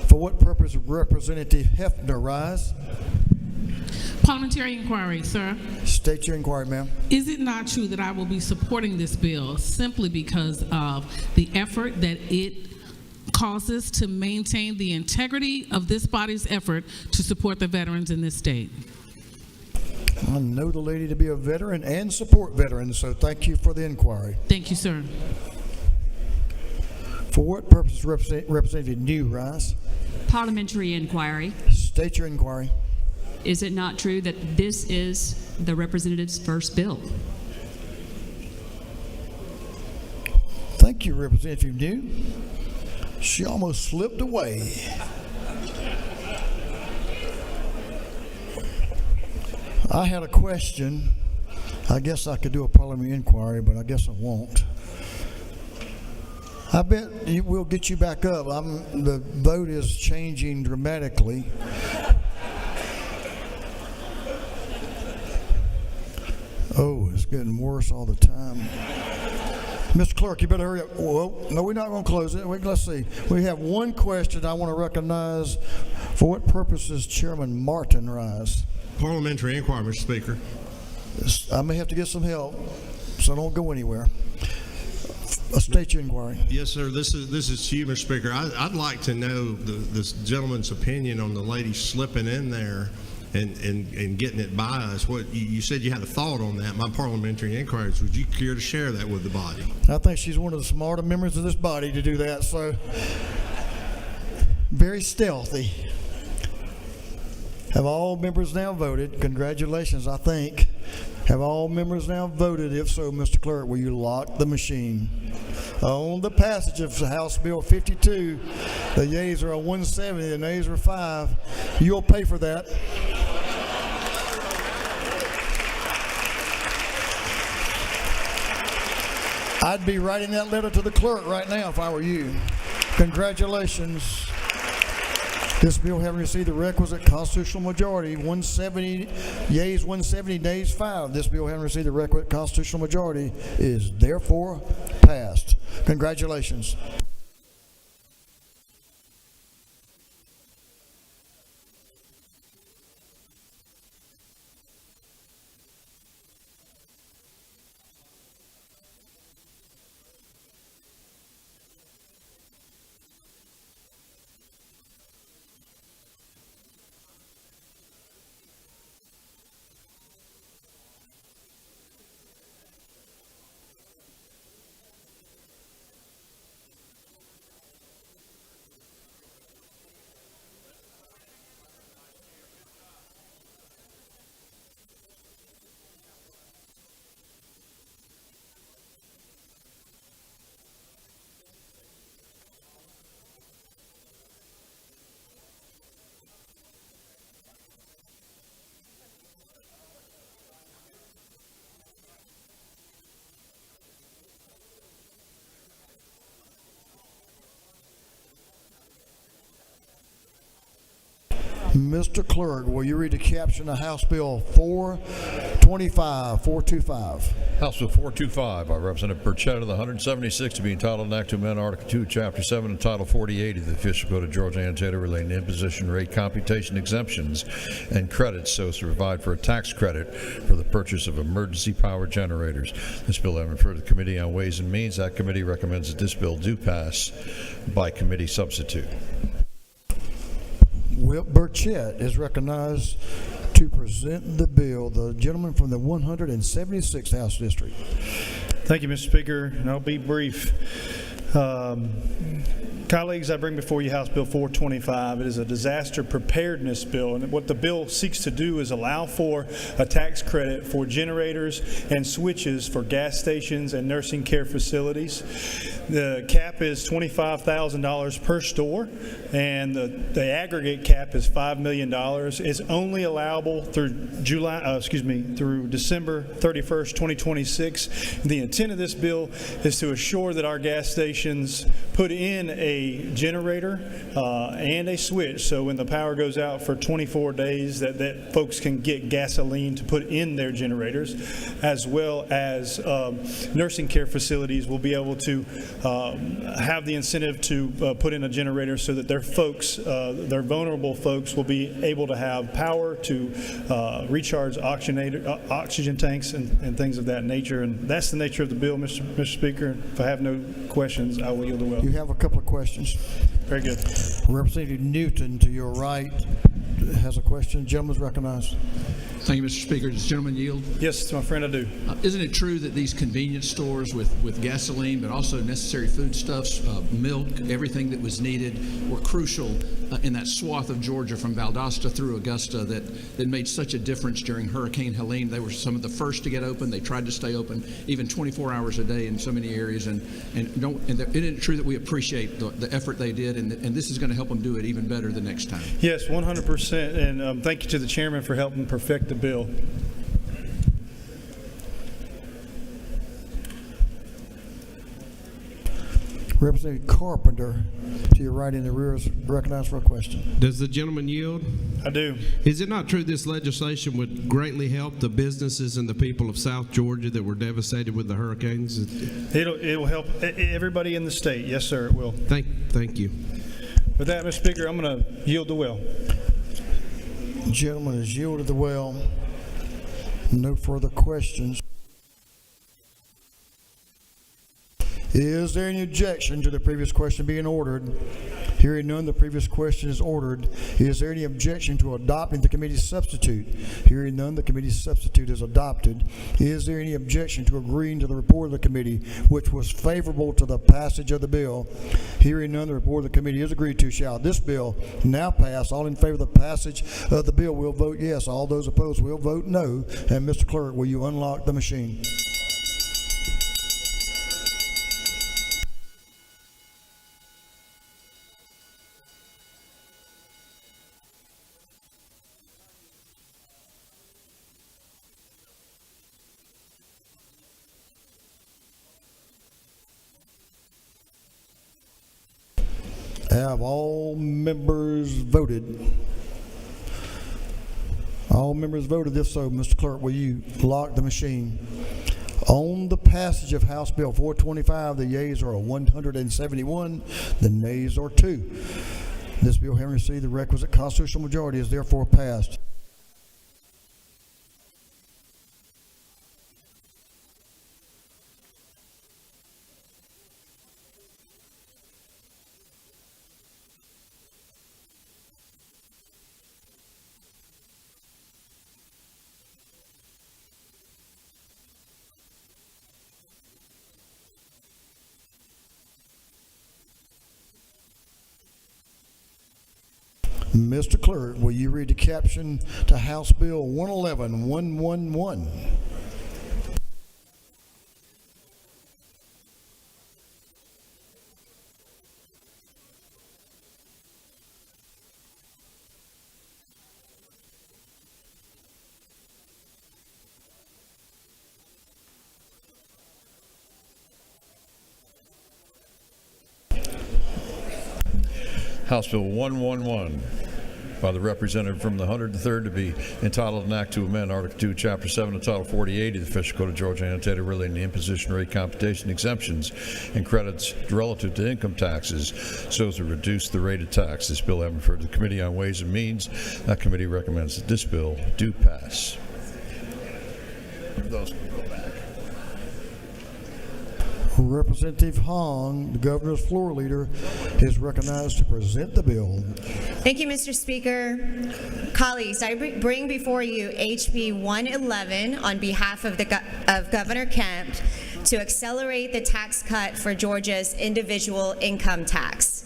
For what purpose would Representative Hefner rise? Parliamentary inquiry, sir. State your inquiry, ma'am. Is it not true that I will be supporting this bill simply because of the effort that it causes to maintain the integrity of this body's effort to support the veterans in this state? I know the lady to be a veteran and support veterans, so thank you for the inquiry. Thank you, sir. For what purpose Representative New rise? Parliamentary inquiry. State your inquiry. Is it not true that this is the representative's first bill? Thank you, Representative New. She almost slipped away. I had a question. I guess I could do a parliamentary inquiry, but I guess I won't. I bet we'll get you back up. The vote is changing dramatically. Oh, it's getting worse all the time. Mr. Clerk, you better hurry up. Whoa, no, we're not going to close it. Let's see. We have one question I want to recognize. For what purpose does Chairman Martin rise? Parliamentary inquiry, Mr. Speaker. I may have to get some help, so don't go anywhere. State your inquiry. Yes, sir. This is to you, Mr. Speaker. I'd like to know this gentleman's opinion on the lady slipping in there and getting it by us. What you said you had a thought on that. My parliamentary inquiry is, would you care to share that with the body? I think she's one of the smarter members of this body to do that. So very stealthy. Have all members now voted? Congratulations, I think. Have all members now voted? If so, Mr. Clerk, will you lock the machine? On the passage of House Bill 52, the yeas are 170, the nays are 5. You'll pay for that. I'd be writing that letter to the clerk right now if I were you. Congratulations. This bill having received the requisite constitutional majority, 170 yeas, 170 nays, 5. This bill having received the requisite constitutional majority is therefore passed. Congratulations. Mr. Clerk, will you read the caption of House Bill 425? House Bill 425 by Representative Burchett of the 176 to be entitled an act to amend Article 2, Chapter 7, and Title 48 of the Official Code of Georgia and Taylor relating to imposition rate computation exemptions and credits so as to provide for a tax credit for the purchase of emergency power generators. This bill having referred to the Committee on Ways and Means. That committee recommends that this bill do pass by committee substitute. Will Burchett is recognized to present the bill. The gentleman from the 176th House District. Thank you, Mr. Speaker, and I'll be brief. Colleagues, I bring before you House Bill 425. It is a disaster preparedness bill, and what the bill seeks to do is allow for a tax credit for generators and switches for gas stations and nursing care facilities. The cap is $25,000 per store, and the aggregate cap is $5 million. It's only allowable through through December 31st, 2026. The intent of this bill is to assure that our gas stations put in a generator and a switch, so when the power goes out for 24 days that folks can get gasoline to put in their generators, as well as nursing care facilities will be able to have the incentive to put in a generator so that their folks, their vulnerable folks, will be able to have power to recharge oxygen tanks and things of that nature. And that's the nature of the bill, Mr. Speaker. If I have no questions, I will yield the will. You have a couple of questions. Very good. Representative Newton, to your right, has a question. Gentleman's recognized. Thank you, Mr. Speaker. Does the gentleman yield? Yes, my friend, I do. Isn't it true that these convenience stores with gasoline, but also necessary foodstuffs, milk, everything that was needed, were crucial in that swath of Georgia from Valdosta through Augusta that made such a difference during Hurricane Helene? They were some of the first to get open. They tried to stay open even 24 hours a day in so many areas. And isn't it true that we appreciate the effort they did, and this is going to help them do it even better the next time? Yes, 100%. And thank you to the chairman for helping perfect the bill. Representative Carpenter, to your right in the rear, is recognized for a question. Does the gentleman yield? I do. Is it not true this legislation would greatly help the businesses and the people of South Georgia that were devastated with the hurricanes? It will help everybody in the state. Yes, sir, it will. Thank you. With that, Mr. Speaker, I'm going to yield the will. Gentleman has yielded the will. No further questions. Is there any objection to the previous question being ordered? Hearing none, the previous question is ordered. Is there any objection to adopting the committee's substitute? Hearing none, the committee's substitute is adopted. Is there any objection to agreeing to the report of the committee, which was favorable to the passage of the bill? Hearing none, the report of the committee is agreed to. Shall this bill now pass? All in favor of the passage of the bill will vote yes. All those opposed will vote no. And Mr. Clerk, will you unlock the machine? Have all members voted? All members voted. If so, Mr. Clerk, will you lock the machine? On the passage of House Bill 425, the yeas are 171, the nays are 2. This bill, having received the requisite constitutional majority, is therefore passed. Mr. Clerk, will you read the caption to House Bill 111-111? House Bill 111 by the representative from the 103rd to be entitled an act to amend Article 2, Chapter 7 of Title 48 of the Official Code of Georgia annotated relating to imposition rate computation exemptions and credits relative to income taxes so as to reduce the rate of tax. This bill having referred to the Committee on Ways and Means. That committee recommends that this bill do pass. Those can go back. Representative Hong, the governor's floor leader, is recognized to present the bill. Thank you, Mr. Speaker. Colleagues, I bring before you HB 111 on behalf of Governor Kemp to accelerate the tax cut for Georgia's individual income tax.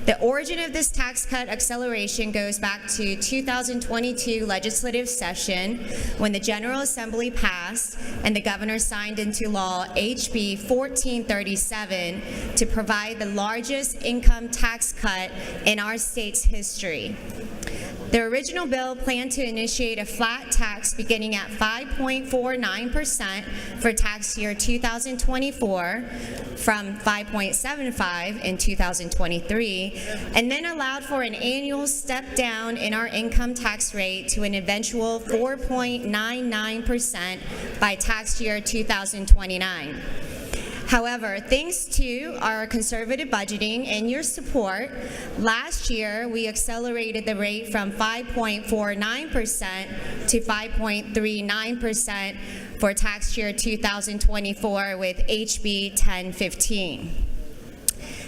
The origin of this tax cut acceleration goes back to 2022 legislative session when the General Assembly passed and the governor signed into law HB 1437 to provide the largest income tax cut in our state's history. The original bill planned to initiate a flat tax beginning at 5.49% for tax year 2024 from 5.75% in 2023, and then allowed for an annual step down in our income tax rate to an eventual 4.99% by tax year 2029. However, thanks to our conservative budgeting and your support, last year we accelerated the rate from 5.49% to 5.39% for tax year 2024 with HB 1015.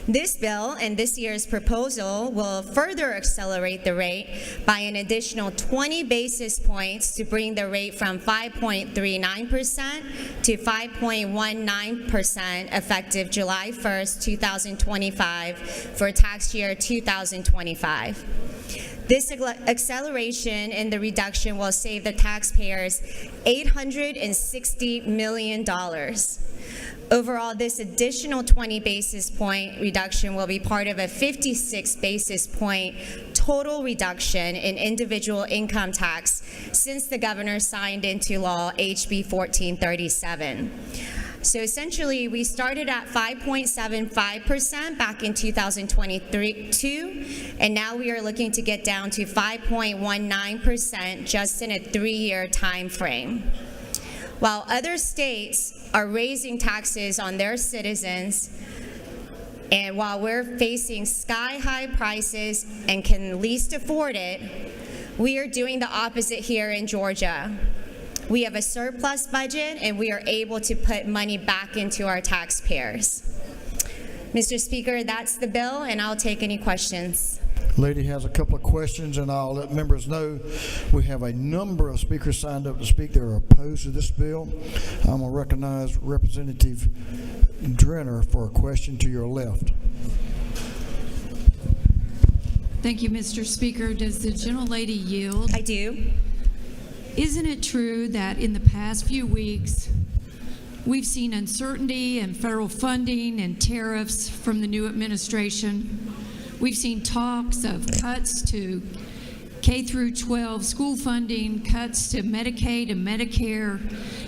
This bill and this year's proposal will further accelerate the rate by an additional 20 basis points to bring the rate from 5.39% to 5.19% effective July 1st, 2025 for tax year 2025. This acceleration in the reduction will save the taxpayers $860 million. Overall, this additional 20 basis point reduction will be part of a 56 basis point total reduction in individual income tax since the governor signed into law HB 1437. So essentially, we started at 5.75% back in 2022, and now we are looking to get down to 5.19% just in a 3-year time frame. While other states are raising taxes on their citizens, and while we're facing sky-high prices and can least afford it, we are doing the opposite here in Georgia. We have a surplus budget, and we are able to put money back into our taxpayers. Mr. Speaker, that's the bill, and I'll take any questions. Lady has a couple of questions, and I'll let members know we have a number of speakers signed up to speak that are opposed to this bill. I'm going to recognize Representative Drenner for a question to your left. Thank you, Mr. Speaker. Does the gentlelady yield? I do. Isn't it true that in the past few weeks, we've seen uncertainty in federal funding and tariffs from the new administration? We've seen talks of cuts to K through 12 school funding, cuts to Medicaid and Medicare.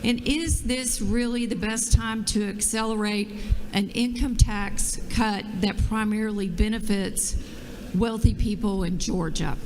And is this really the best time to accelerate an income tax cut that primarily benefits wealthy people in Georgia?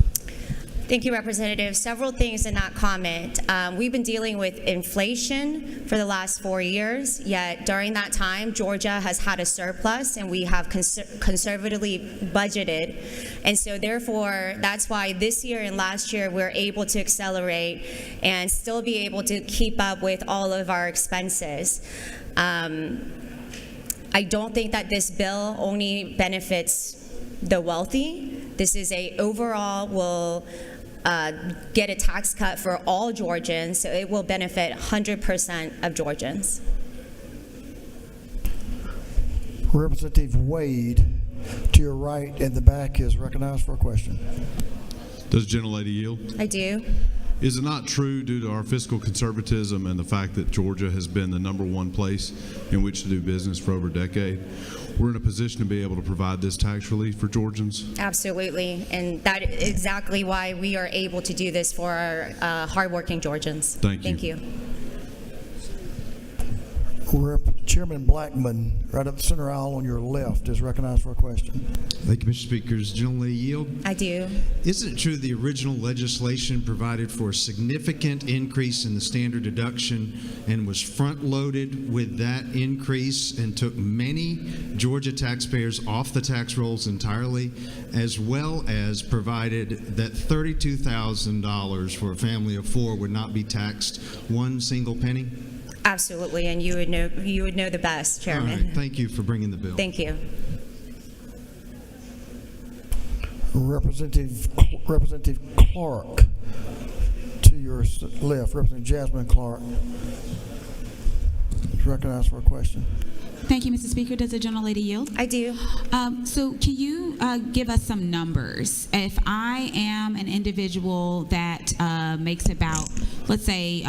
Thank you, Representative. Several things in that comment. We've been dealing with inflation for the last 4 years, yet during that time, Georgia has had a surplus and we have conservatively budgeted. And so therefore, that's why this year and last year, we're able to accelerate and still be able to keep up with all of our expenses. I don't think that this bill only benefits the wealthy. This is overall will get a tax cut for all Georgians, so it will benefit 100% of Georgians. Representative Wade, to your right in the back, is recognized for a question. Does the gentlelady yield? I do. Is it not true, due to our fiscal conservatism and the fact that Georgia has been the #1 place in which to do business for over a decade, we're in a position to be able to provide this tax relief for Georgians? Absolutely, and that is exactly why we are able to do this for our hardworking Georgians. Thank you. Chairman Blackman, right up the center aisle on your left, is recognized for a question. Thank you, Mr. Speaker. Does the gentlelady yield? I do. Isn't it true the original legislation provided for a significant increase in the standard deduction and was front-loaded with that increase and took many Georgia taxpayers off the tax rolls entirely, as well as provided that $32,000 for a family of 4 would not be taxed one single penny? Absolutely, and you would know the best, Chairman. All right, thank you for bringing the bill. Thank you. Representative Clark, to your left, Representative Jasmine Clark, is recognized for a question. Thank you, Mr. Speaker. Does the gentlelady yield? I do. So can you give us some numbers? If I am an individual that makes about, let's say,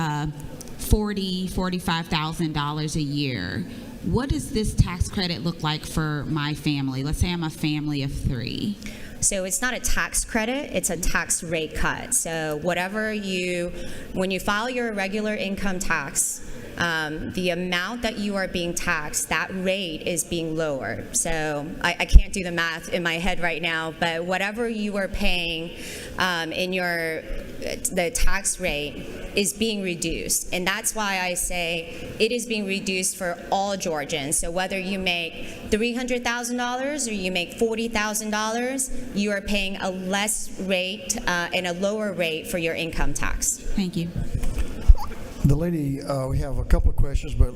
$45,000 a year, what does this tax credit look like for my family? Let's say I'm a family of 3. So it's not a tax credit, it's a tax rate cut. So when you file your regular income tax, the amount that you are being taxed, that rate is being lowered. So I can't do the math in my head right now, but whatever you are paying in the tax rate is being reduced. And that's why I say it is being reduced for all Georgians. So whether you make $300,000 or you make $40,000, you are paying a less rate and a lower rate for your income tax. Thank you. The lady, we have a couple of questions, but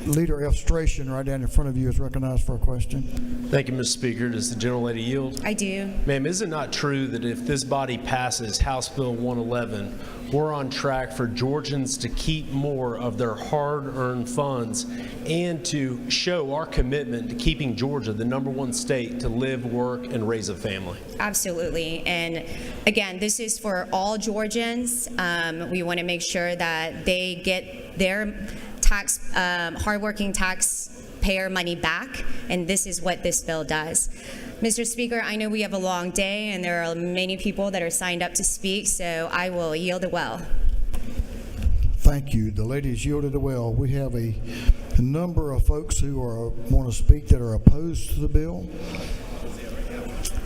Leader F. Stration, right down in front of you, is recognized for a question. Thank you, Mr. Speaker. Does the gentlelady yield? I do. Ma'am, is it not true that if this body passes House Bill 111, we're on track for Georgians to keep more of their hard-earned funds and to show our commitment to keeping Georgia the #1 state to live, work, and raise a family? Absolutely. And again, this is for all Georgians. We want to make sure that they get their hardworking taxpayer money back, and this is what this bill does. Mr. Speaker, I know we have a long day and there are many people that are signed up to speak, so I will yield it well. Thank you. The ladies yielded well. We have a number of folks who want to speak that are opposed to the bill.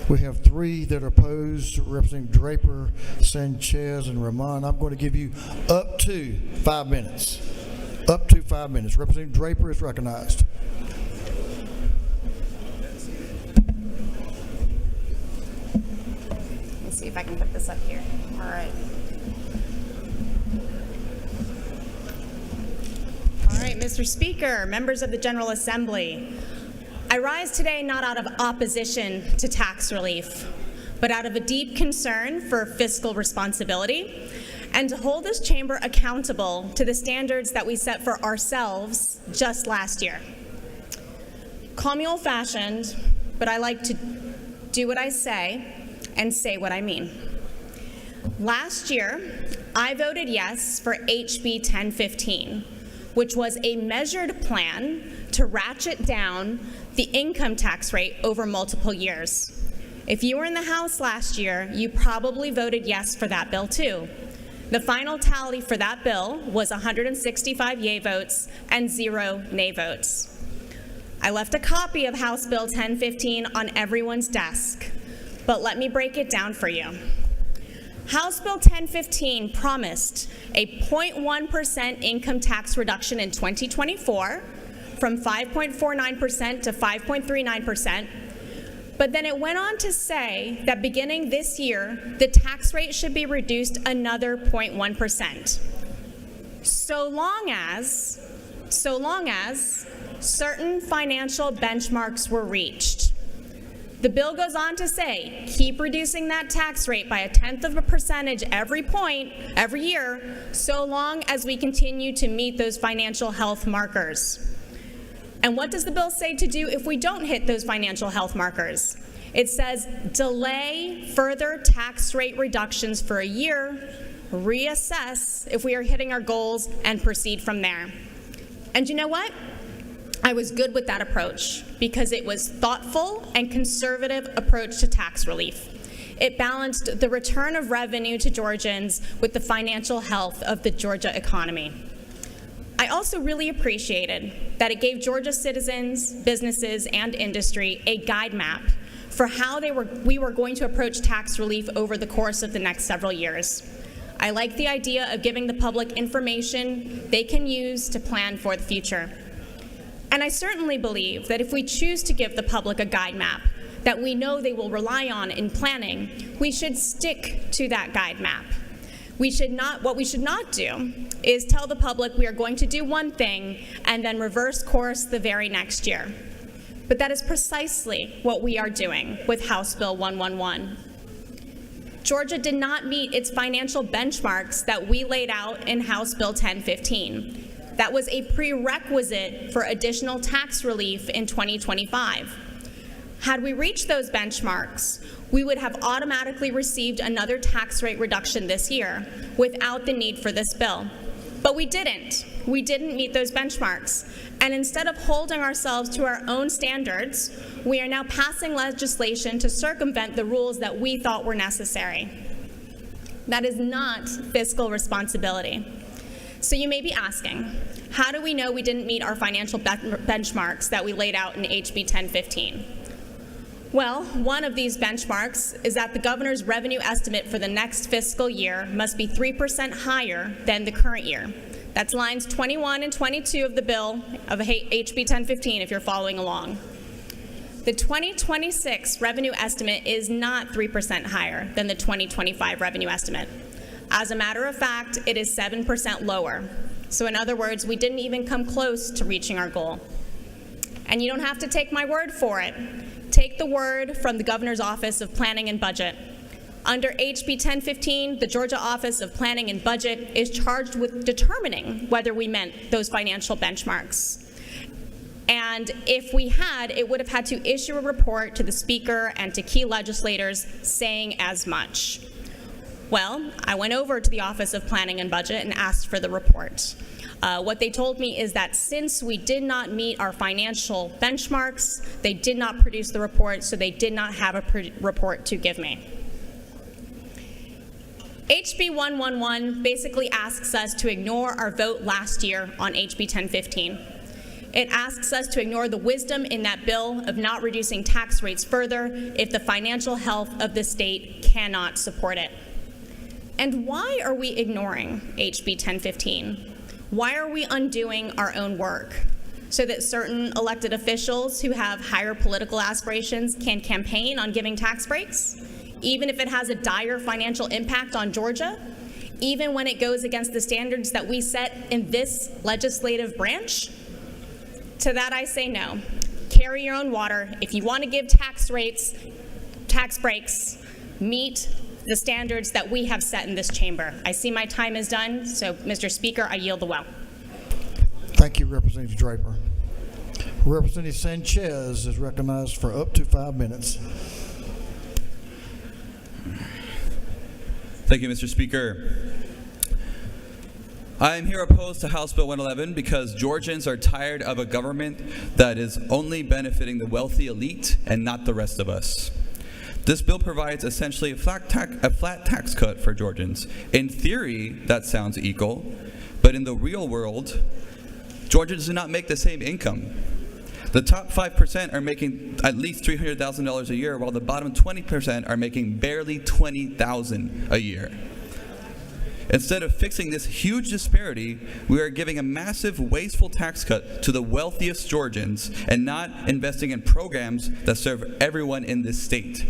We have 3 that are opposed, Representative Draper, Sanchez, and Rahman. I'm going to give you up to 5 minutes. Up to 5 minutes. Representative Draper is recognized. Let's see if I can put this up here. All right. All right, Mr. Speaker, members of the General Assembly, I rise today not out of opposition to tax relief, but out of a deep concern for fiscal responsibility and to hold this chamber accountable to the standards that we set for ourselves just last year. Call me old-fashioned, but I like to do what I say and say what I mean. Last year, I voted yes for HB 1015, which was a measured plan to ratchet down the income tax rate over multiple years. If you were in the House last year, you probably voted yes for that bill too. The final tally for that bill was 165 yay votes and 0 nay votes. I left a copy of House Bill 1015 on everyone's desk, but let me break it down for you. House Bill 1015 promised a 0.1% income tax reduction in 2024 from 5.49% to 5.39%. But then it went on to say that beginning this year, the tax rate should be reduced another 0.1%. So long as certain financial benchmarks were reached. The bill goes on to say, keep reducing that tax rate by 0.1% every year, so long as we continue to meet those financial health markers. And what does the bill say to do if we don't hit those financial health markers? It says delay further tax rate reductions for a year, reassess if we are hitting our goals, and proceed from there. And you know what? I was good with that approach because it was thoughtful and conservative approach to tax relief. It balanced the return of revenue to Georgians with the financial health of the Georgia economy. I also really appreciated that it gave Georgia citizens, businesses, and industry a guide map for how we were going to approach tax relief over the course of the next several years. I like the idea of giving the public information they can use to plan for the future. And I certainly believe that if we choose to give the public a guide map that we know they will rely on in planning, we should stick to that guide map. What we should not do is tell the public we are going to do one thing and then reverse course the very next year. But that is precisely what we are doing with House Bill 111. Georgia did not meet its financial benchmarks that we laid out in House Bill 1015. That was a prerequisite for additional tax relief in 2025. Had we reached those benchmarks, we would have automatically received another tax rate reduction this year without the need for this bill. But we didn't. We didn't meet those benchmarks. And instead of holding ourselves to our own standards, we are now passing legislation to circumvent the rules that we thought were necessary. That is not fiscal responsibility. So you may be asking, how do we know we didn't meet our financial benchmarks that we laid out in HB 1015? Well, one of these benchmarks is that the governor's revenue estimate for the next fiscal year must be 3% higher than the current year. That's lines 21 and 22 of the bill of HB 1015 if you're following along. The 2026 revenue estimate is not 3% higher than the 2025 revenue estimate. As a matter of fact, it is 7% lower. So in other words, we didn't even come close to reaching our goal. And you don't have to take my word for it. Take the word from the Governor's Office of Planning and Budget. Under HB 1015, the Georgia Office of Planning and Budget is charged with determining whether we met those financial benchmarks. And if we had, it would have had to issue a report to the Speaker and to key legislators saying as much. Well, I went over to the Office of Planning and Budget and asked for the report. What they told me is that since we did not meet our financial benchmarks, they did not produce the report, so they did not have a report to give me. HB 111 basically asks us to ignore our vote last year on HB 1015. It asks us to ignore the wisdom in that bill of not reducing tax rates further if the financial health of the state cannot support it. And why are we ignoring HB 1015? Why are we undoing our own work? So that certain elected officials who have higher political aspirations can campaign on giving tax breaks, even if it has a dire financial impact on Georgia, even when it goes against the standards that we set in this legislative branch? To that I say no. Carry your own water. If you want to give tax breaks, meet the standards that we have set in this chamber. I see my time is done, so Mr. Speaker, I yield the well. Thank you, Representative Draper. Representative Sanchez is recognized for up to 5 minutes. Thank you, Mr. Speaker. I am here opposed to House Bill 111 because Georgians are tired of a government that is only benefiting the wealthy elite and not the rest of us. This bill provides essentially a flat tax cut for Georgians. In theory, that sounds equal, but in the real world, Georgians do not make the same income. The top 5% are making at least $300,000 a year, while the bottom 20% are making barely $20,000 a year. Instead of fixing this huge disparity, we are giving a massive, wasteful tax cut to the wealthiest Georgians and not investing in programs that serve everyone in this state.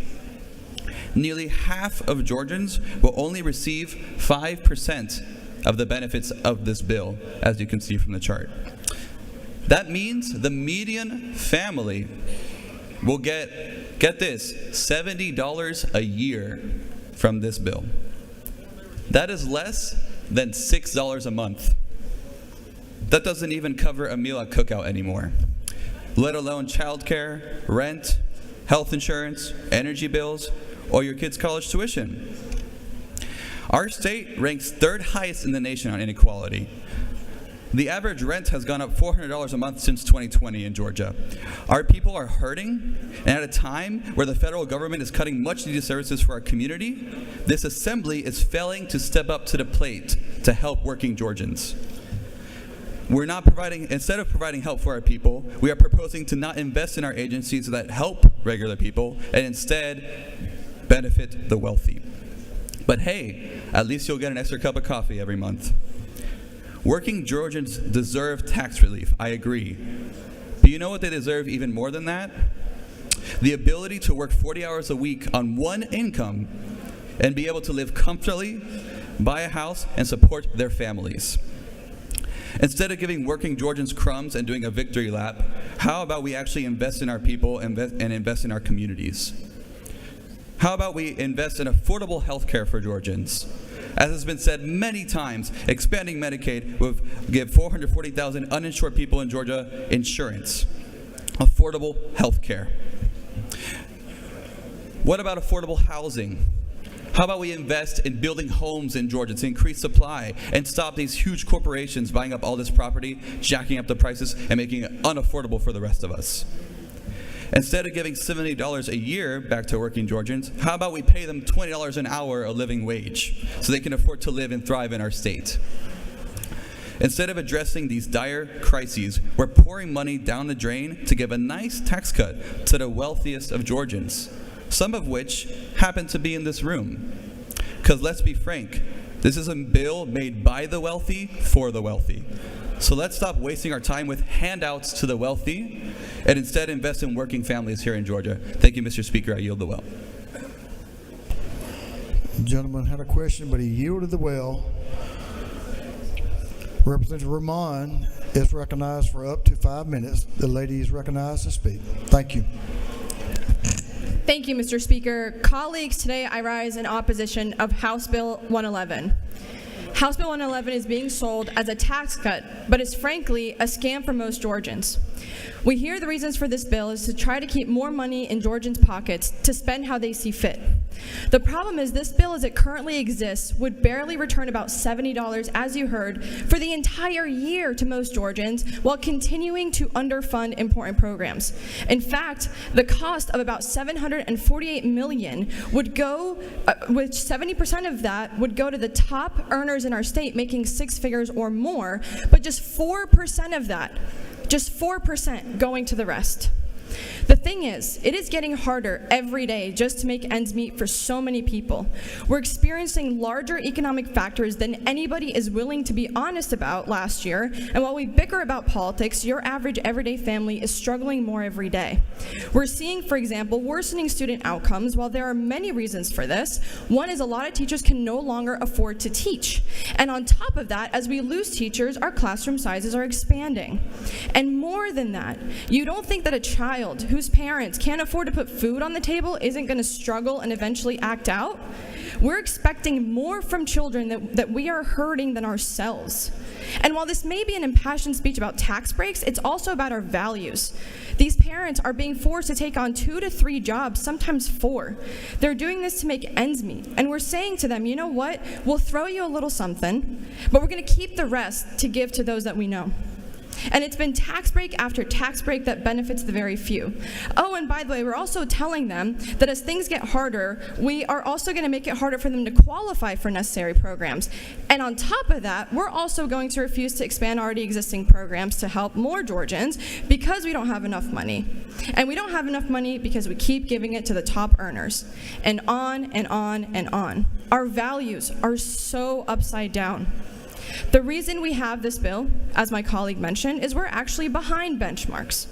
Nearly half of Georgians will only receive 5% of the benefits of this bill, as you can see from the chart. That means the median family will get this, $70 a year from this bill. That is less than $6 a month. That doesn't even cover a meal at Cookout anymore, let alone childcare, rent, health insurance, energy bills, or your kids' college tuition. Our state ranks third highest in the nation on inequality. The average rent has gone up $400 a month since 2020 in Georgia. Our people are hurting, and at a time where the federal government is cutting much needed services for our community, this assembly is failing to step up to the plate to help working Georgians. Instead of providing help for our people, we are proposing to not invest in our agencies that help regular people and instead benefit the wealthy. But hey, at least you'll get an extra cup of coffee every month. Working Georgians deserve tax relief, I agree. But you know what they deserve even more than that? The ability to work 40 hours a week on one income and be able to live comfortably, buy a house, and support their families. Instead of giving working Georgians crumbs and doing a victory lap, how about we actually invest in our people and invest in our communities? How about we invest in affordable health care for Georgians? As has been said many times, expanding Medicaid will give 440,000 uninsured people in Georgia insurance, affordable health care. What about affordable housing? How about we invest in building homes in Georgia to increase supply and stop these huge corporations buying up all this property, jacking up the prices, and making it unaffordable for the rest of us? Instead of giving $70 a year back to working Georgians, how about we pay them $20 an hour a living wage so they can afford to live and thrive in our state? Instead of addressing these dire crises, we're pouring money down the drain to give a nice tax cut to the wealthiest of Georgians, some of which happen to be in this room. Because let's be frank, this is a bill made by the wealthy for the wealthy. So let's stop wasting our time with handouts to the wealthy and instead invest in working families here in Georgia. Thank you, Mr. Speaker. I yield the well. The gentleman had a question, but he yielded the well. Representative Ramon is recognized for up to 5 minutes. The lady is recognized to speak. Thank you. Thank you, Mr. Speaker. Colleagues, today I rise in opposition of House Bill 111. House Bill 111 is being sold as a tax cut, but is frankly a scam for most Georgians. We hear the reasons for this bill is to try to keep more money in Georgians' pockets to spend how they see fit. The problem is this bill as it currently exists would barely return about $70, as you heard, for the entire year to most Georgians while continuing to underfund important programs. In fact, the cost of about $748 million would go, which 70% of that would go to the top earners in our state making six figures or more, but just 4% of that, just 4% going to the rest. The thing is, it is getting harder every day just to make ends meet for so many people. We're experiencing larger economic factors than anybody is willing to be honest about last year, and while we bicker about politics, your average everyday family is struggling more every day. We're seeing, for example, worsening student outcomes. While there are many reasons for this, one is a lot of teachers can no longer afford to teach. And on top of that, as we lose teachers, our classroom sizes are expanding. And more than that, you don't think that a child whose parents can't afford to put food on the table isn't going to struggle and eventually act out? We're expecting more from children that we are hurting than ourselves. And while this may be an impassioned speech about tax breaks, it's also about our values. These parents are being forced to take on 2 to 3 jobs, sometimes 4. They're doing this to make ends meet. And we're saying to them, you know what? We'll throw you a little something, but we're going to keep the rest to give to those that we know. And it's been tax break after tax break that benefits the very few. Oh, and by the way, we're also telling them that as things get harder, we are also going to make it harder for them to qualify for necessary programs. And on top of that, we're also going to refuse to expand already existing programs to help more Georgians because we don't have enough money. And we don't have enough money because we keep giving it to the top earners. And on and on and on. Our values are so upside down. The reason we have this bill, as my colleague mentioned, is we're actually behind benchmarks.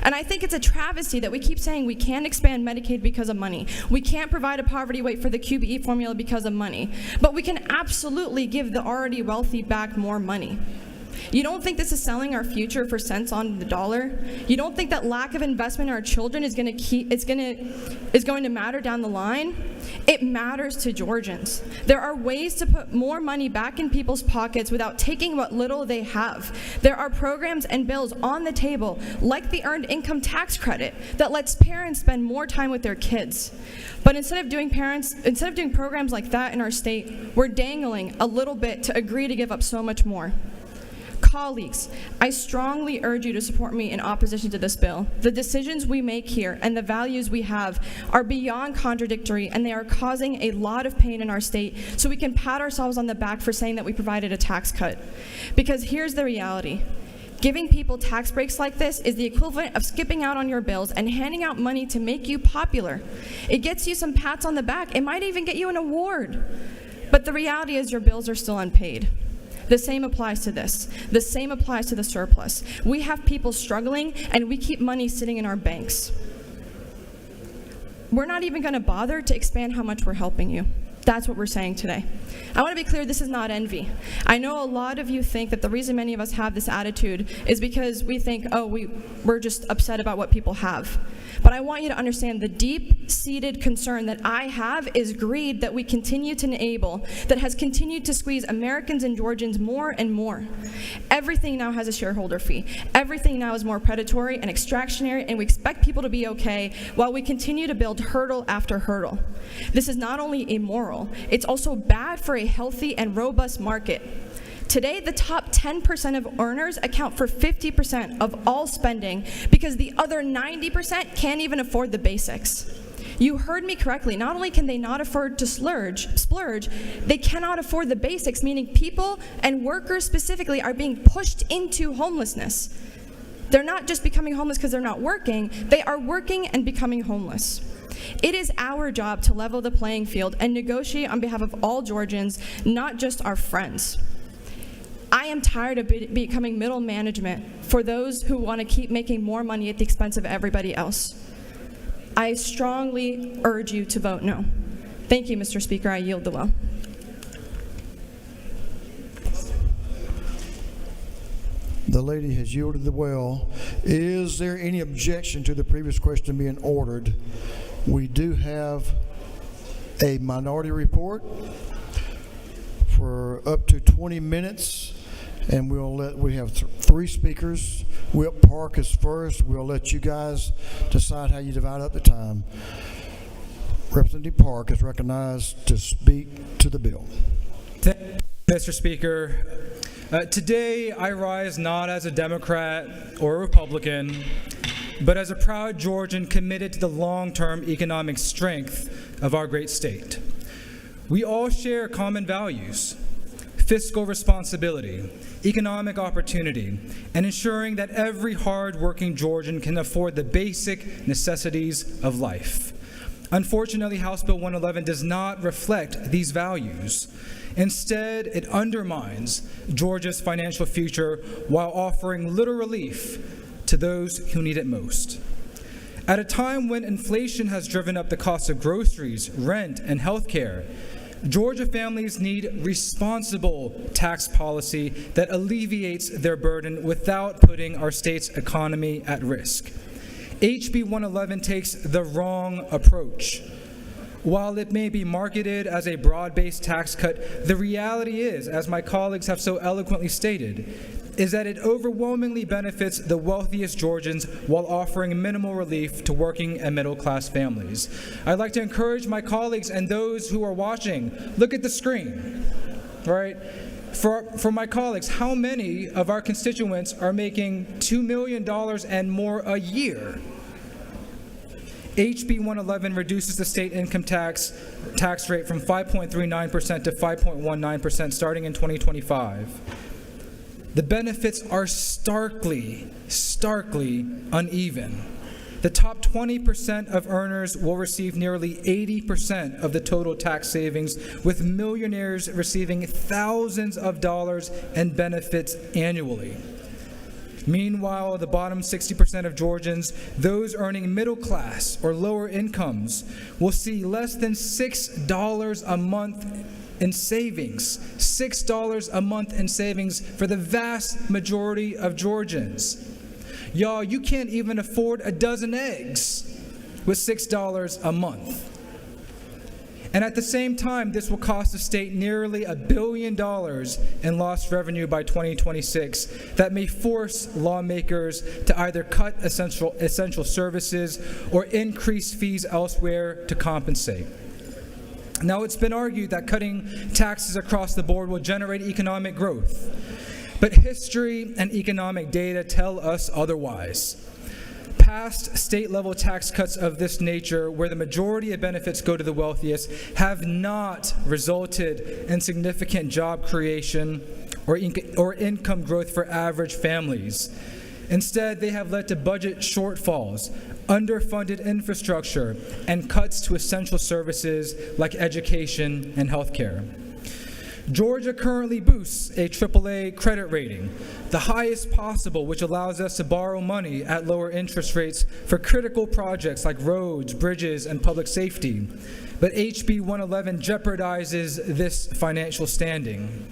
And I think it's a travesty that we keep saying we can't expand Medicaid because of money. We can't provide a poverty rate for the QBE formula because of money. But we can absolutely give the already wealthy back more money. You don't think this is selling our future for cents on the dollar? You don't think that lack of investment in our children is going to matter down the line? It matters to Georgians. There are ways to put more money back in people's pockets without taking what little they have. There are programs and bills on the table, like the Earned Income Tax Credit, that lets parents spend more time with their kids. But instead of doing programs like that in our state, we're dangling a little bit to agree to give up so much more. Colleagues, I strongly urge you to support me in opposition to this bill. The decisions we make here and the values we have are beyond contradictory, and they are causing a lot of pain in our state, so we can pat ourselves on the back for saying that we provided a tax cut. Because here's the reality. Giving people tax breaks like this is the equivalent of skipping out on your bills and handing out money to make you popular. It gets you some pats on the back. It might even get you an award. But the reality is your bills are still unpaid. The same applies to this. The same applies to the surplus. We have people struggling, and we keep money sitting in our banks. We're not even going to bother to expand how much we're helping you. That's what we're saying today. I want to be clear, this is not envy. I know a lot of you think that the reason many of us have this attitude is because we think, oh, we're just upset about what people have. But I want you to understand the deep-seated concern that I have is greed that we continue to enable, that has continued to squeeze Americans and Georgians more and more. Everything now has a shareholder fee. Everything now is more predatory and extractionary, and we expect people to be okay while we continue to build hurdle after hurdle. This is not only immoral, it's also bad for a healthy and robust market. Today, the top 10% of earners account for 50% of all spending because the other 90% can't even afford the basics. You heard me correctly. Not only can they not afford to splurge, they cannot afford the basics, meaning people and workers specifically are being pushed into homelessness. They're not just becoming homeless because they're not working, they are working and becoming homeless. It is our job to level the playing field and negotiate on behalf of all Georgians, not just our friends. I am tired of becoming middle management for those who want to keep making more money at the expense of everybody else. I strongly urge you to vote no. Thank you, Mr. Speaker. I yield the well. The lady has yielded the well. Is there any objection to the previous question being ordered? We do have a minority report for up to 20 minutes, and we have three speakers. Whip Park is first. We'll let you guys decide how you divide up the time. Representative Park is recognized to speak to the bill. Thank you, Mr. Speaker. Today, I rise not as a Democrat or a Republican, but as a proud Georgian committed to the long-term economic strength of our great state. We all share common values: fiscal responsibility, economic opportunity, and ensuring that every hard-working Georgian can afford the basic necessities of life. Unfortunately, House Bill 111 does not reflect these values. Instead, it undermines Georgia's financial future while offering little relief to those who need it most. At a time when inflation has driven up the cost of groceries, rent, and health care, Georgia families need responsible tax policy that alleviates their burden without putting our state's economy at risk. HB 111 takes the wrong approach. While it may be marketed as a broad-based tax cut, the reality is, as my colleagues have so eloquently stated, is that it overwhelmingly benefits the wealthiest Georgians while offering minimal relief to working and middle-class families. I'd like to encourage my colleagues and those who are watching, look at the screen, right? for my colleagues, how many of our constituents are making $2 million and more a year? HB 111 reduces the state income tax rate from 5.39% to 5.19% starting in 2025. The benefits are starkly uneven. The top 20% of earners will receive nearly 80% of the total tax savings, with millionaires receiving thousands of dollars in benefits annually. Meanwhile, the bottom 60% of Georgians, those earning middle class or lower incomes, will see less than $6 a month in savings. $6 a month in savings for the vast majority of Georgians. Y'all, you can't even afford a dozen eggs with $6 a month. And at the same time, this will cost the state nearly $1 billion in lost revenue by 2026 that may force lawmakers to either cut essential services or increase fees elsewhere to compensate. Now, it's been argued that cutting taxes across the board will generate economic growth, but history and economic data tell us otherwise. Past state-level tax cuts of this nature, where the majority of benefits go to the wealthiest, have not resulted in significant job creation or income growth for average families. Instead, they have led to budget shortfalls, underfunded infrastructure, and cuts to essential services like education and healthcare. Georgia currently boasts a AAA credit rating, the highest possible, which allows us to borrow money at lower interest rates for critical projects like roads, bridges, and public safety. But HB 111 jeopardizes this financial standing.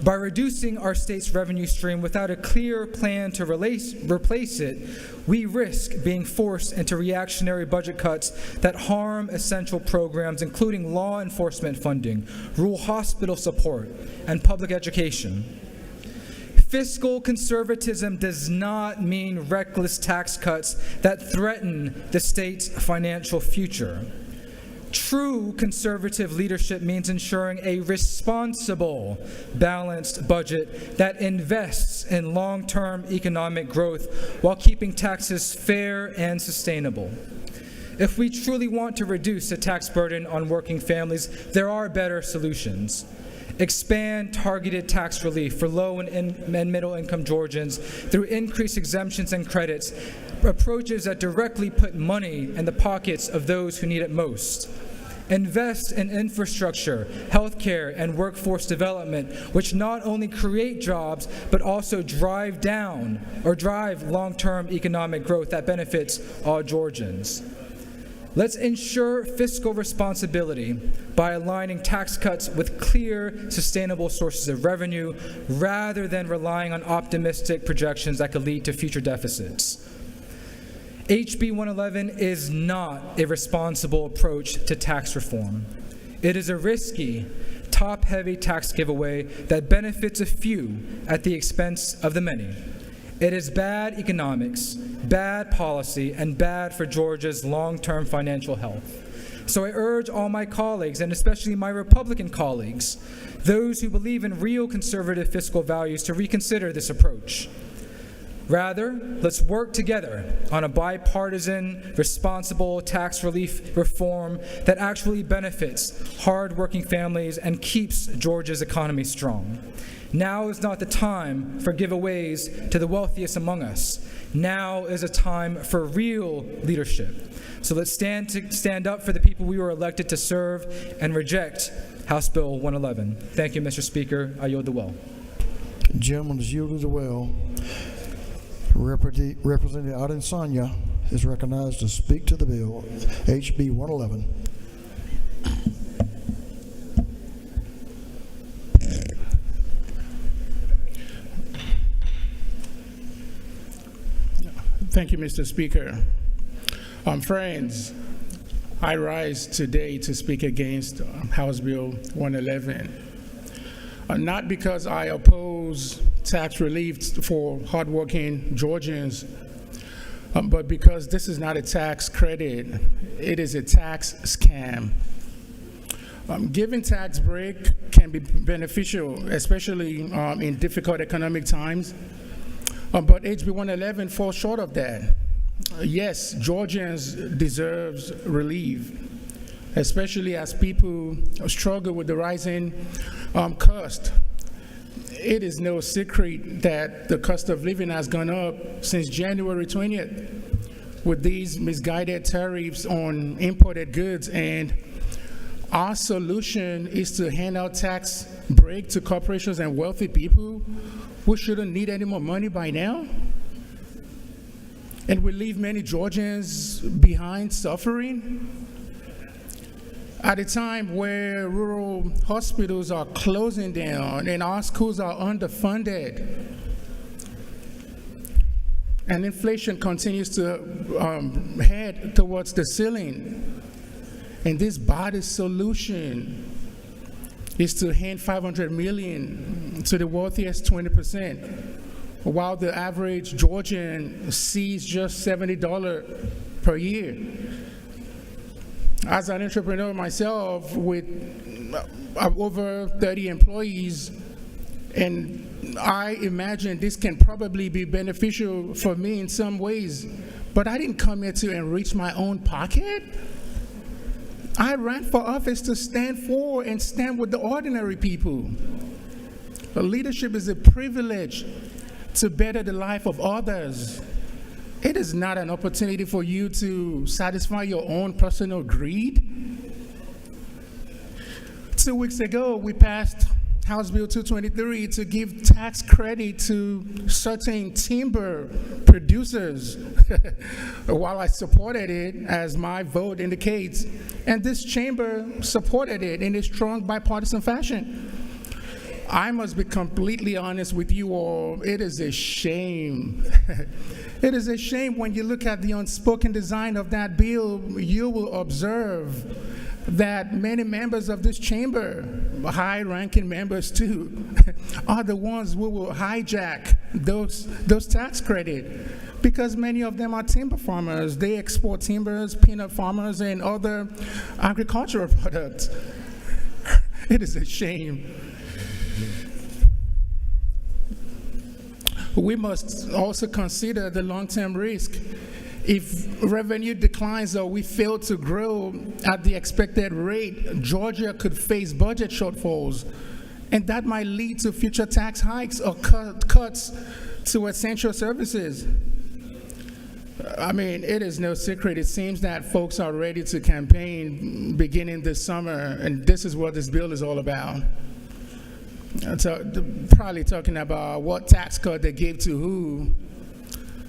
By reducing our state's revenue stream without a clear plan to replace it, we risk being forced into reactionary budget cuts that harm essential programs, including law enforcement funding, rural hospital support, and public education. Fiscal conservatism does not mean reckless tax cuts that threaten the state's financial future. True conservative leadership means ensuring a responsible, balanced budget that invests in long-term economic growth while keeping taxes fair and sustainable. If we truly want to reduce the tax burden on working families, there are better solutions. Expand targeted tax relief for low and middle-income Georgians through increased exemptions and credits, approaches that directly put money in the pockets of those who need it most. Invest in infrastructure, healthcare, and workforce development, which not only create jobs, but also drive long-term economic growth that benefits all Georgians. Let's ensure fiscal responsibility by aligning tax cuts with clear, sustainable sources of revenue, rather than relying on optimistic projections that could lead to future deficits. HB 111 is not a responsible approach to tax reform. It is a risky, top-heavy tax giveaway that benefits a few at the expense of the many. It is bad economics, bad policy, and bad for Georgia's long-term financial health. So I urge all my colleagues, and especially my Republican colleagues, those who believe in real conservative fiscal values, to reconsider this approach. Rather, let's work together on a bipartisan, responsible tax relief reform that actually benefits hard-working families and keeps Georgia's economy strong. Now is not the time for giveaways to the wealthiest among us. Now is a time for real leadership. So let's stand up for the people we were elected to serve and reject House Bill 111. Thank you, Mr. Speaker. I yield the well. Gentleman is yielded the well. Representative Adesanya is recognized to speak to the bill, HB 111. Thank you, Mr. Speaker. Friends, I rise today to speak against House Bill 111. Not because I oppose tax relief for hardworking Georgians, but because this is not a tax credit, it is a tax scam. Giving tax break can be beneficial, especially in difficult economic times, but HB 111 falls short of that. Yes, Georgians deserve relief, especially as people struggle with the rising cost. It is no secret that the cost of living has gone up since January 20th with these misguided tariffs on imported goods, and our solution is to hand out tax break to corporations and wealthy people who shouldn't need any more money by now. And we leave many Georgians behind suffering. At a time where rural hospitals are closing down and our schools are underfunded, and inflation continues to head towards the ceiling. And this body solution is to hand $500 million to the wealthiest 20%, while the average Georgian sees just $70 per year. As an entrepreneur myself with over 30 employees, and I imagine this can probably be beneficial for me in some ways, but I didn't come here to enrich my own pocket. I ran for office to stand for and stand with the ordinary people. But leadership is a privilege to better the life of others. It is not an opportunity for you to satisfy your own personal greed. 2 weeks ago, we passed House Bill 223 to give tax credit to certain timber producers. While I supported it, as my vote indicates, and this chamber supported it in a strong bipartisan fashion. I must be completely honest with you all, it is a shame. It is a shame when you look at the unspoken design of that bill, you will observe that many members of this chamber, high-ranking members too, are the ones who will hijack those tax credits, because many of them are timber farmers. They export timbers, peanut farmers, and other agricultural products. It is a shame. We must also consider the long-term risk. If revenue declines or we fail to grow at the expected rate, Georgia could face budget shortfalls, and that might lead to future tax hikes or cuts to essential services. I mean, it is no secret. It seems that folks are ready to campaign beginning this summer, and this is what this bill is all about. So, probably talking about what tax cut they gave to who.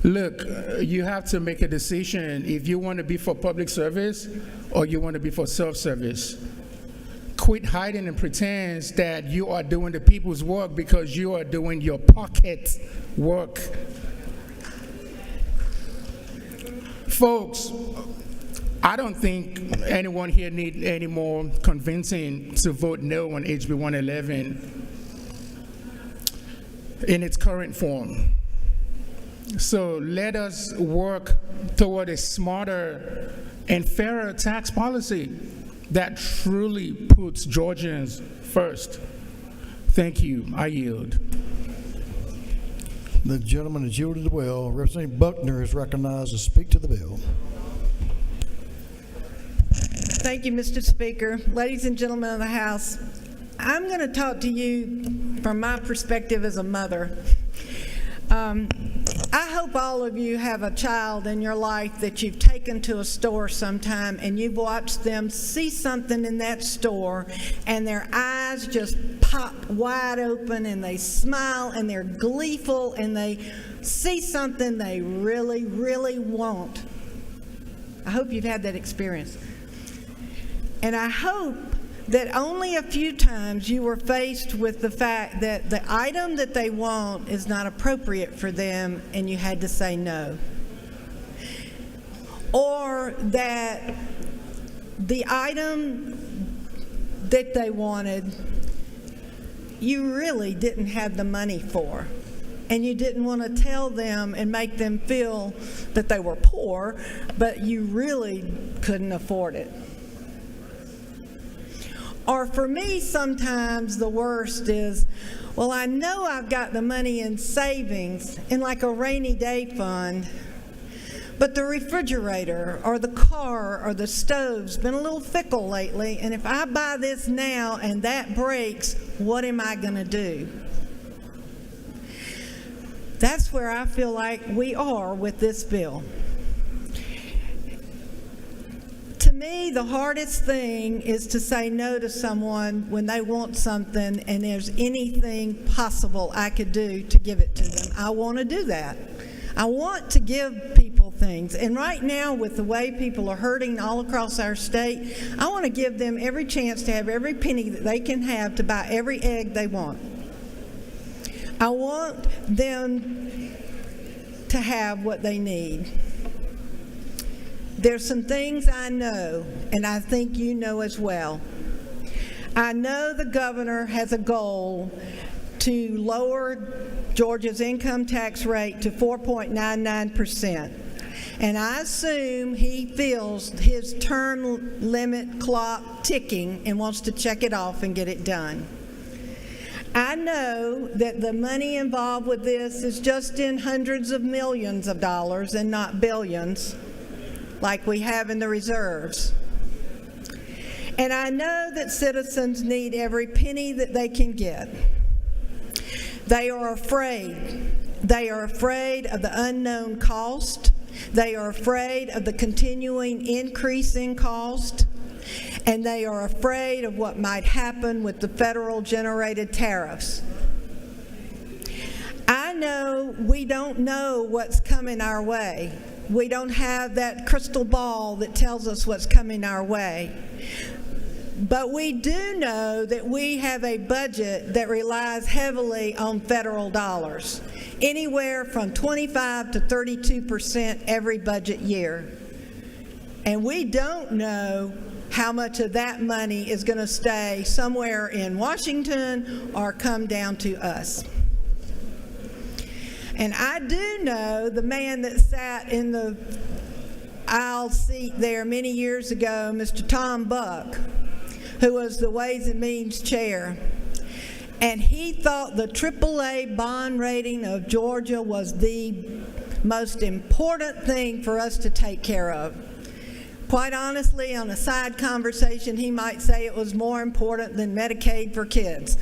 Look, you have to make a decision if you want to be for public service or you want to be for self-service. Quit hiding and pretend that you are doing the people's work because you are doing your pocket work. Folks, I don't think anyone here needs any more convincing to vote no on HB 111 in its current form. So let us work toward a smarter and fairer tax policy that truly puts Georgians first. Thank you. I yield. The gentleman has yielded well. Representative Buckner is recognized to speak to the bill. Thank you, Mr. Speaker. Ladies and gentlemen of the House, I'm going to talk to you from my perspective as a mother. I hope all of you have a child in your life that you've taken to a store sometime and you've watched them see something in that store and their eyes just pop wide open and they smile and they're gleeful and they see something they really, really want. I hope you've had that experience. And I hope that only a few times you were faced with the fact that the item that they want is not appropriate for them and you had to say no. Or that the item that they wanted, you really didn't have the money for. And you didn't want to tell them and make them feel that they were poor, but you really couldn't afford it. Or for me, sometimes the worst is, well, I know I've got the money in savings in like a rainy day fund, but the refrigerator or the car or the stove's been a little fickle lately, and if I buy this now and that breaks, what am I going to do? That's where I feel like we are with this bill. To me, the hardest thing is to say no to someone when they want something and there's anything possible I could do to give it to them. I want to do that. I want to give people things. And right now, with the way people are hurting all across our state, I want to give them every chance to have every penny that they can have to buy every egg they want. I want them to have what they need. There's some things I know, and I think you know as well. I know the governor has a goal to lower Georgia's income tax rate to 4.99%. And I assume he feels his term limit clock ticking and wants to check it off and get it done. I know that the money involved with this is just in hundreds of millions of dollars and not billions, like we have in the reserves. And I know that citizens need every penny that they can get. They are afraid. They are afraid of the unknown cost. They are afraid of the continuing increase in cost. And they are afraid of what might happen with the federal generated tariffs. I know we don't know what's coming our way. We don't have that crystal ball that tells us what's coming our way. But we do know that we have a budget that relies heavily on federal dollars, anywhere from 25 to 32% every budget year. And we don't know how much of that money is going to stay somewhere in Washington or come down to us. And I do know the man that sat in the aisle seat there many years ago, Mr. Tom Buck, who was the Ways and Means chair. And he thought the AAA bond rating of Georgia was the most important thing for us to take care of. Quite honestly, on a side conversation, he might say it was more important than Medicaid for kids.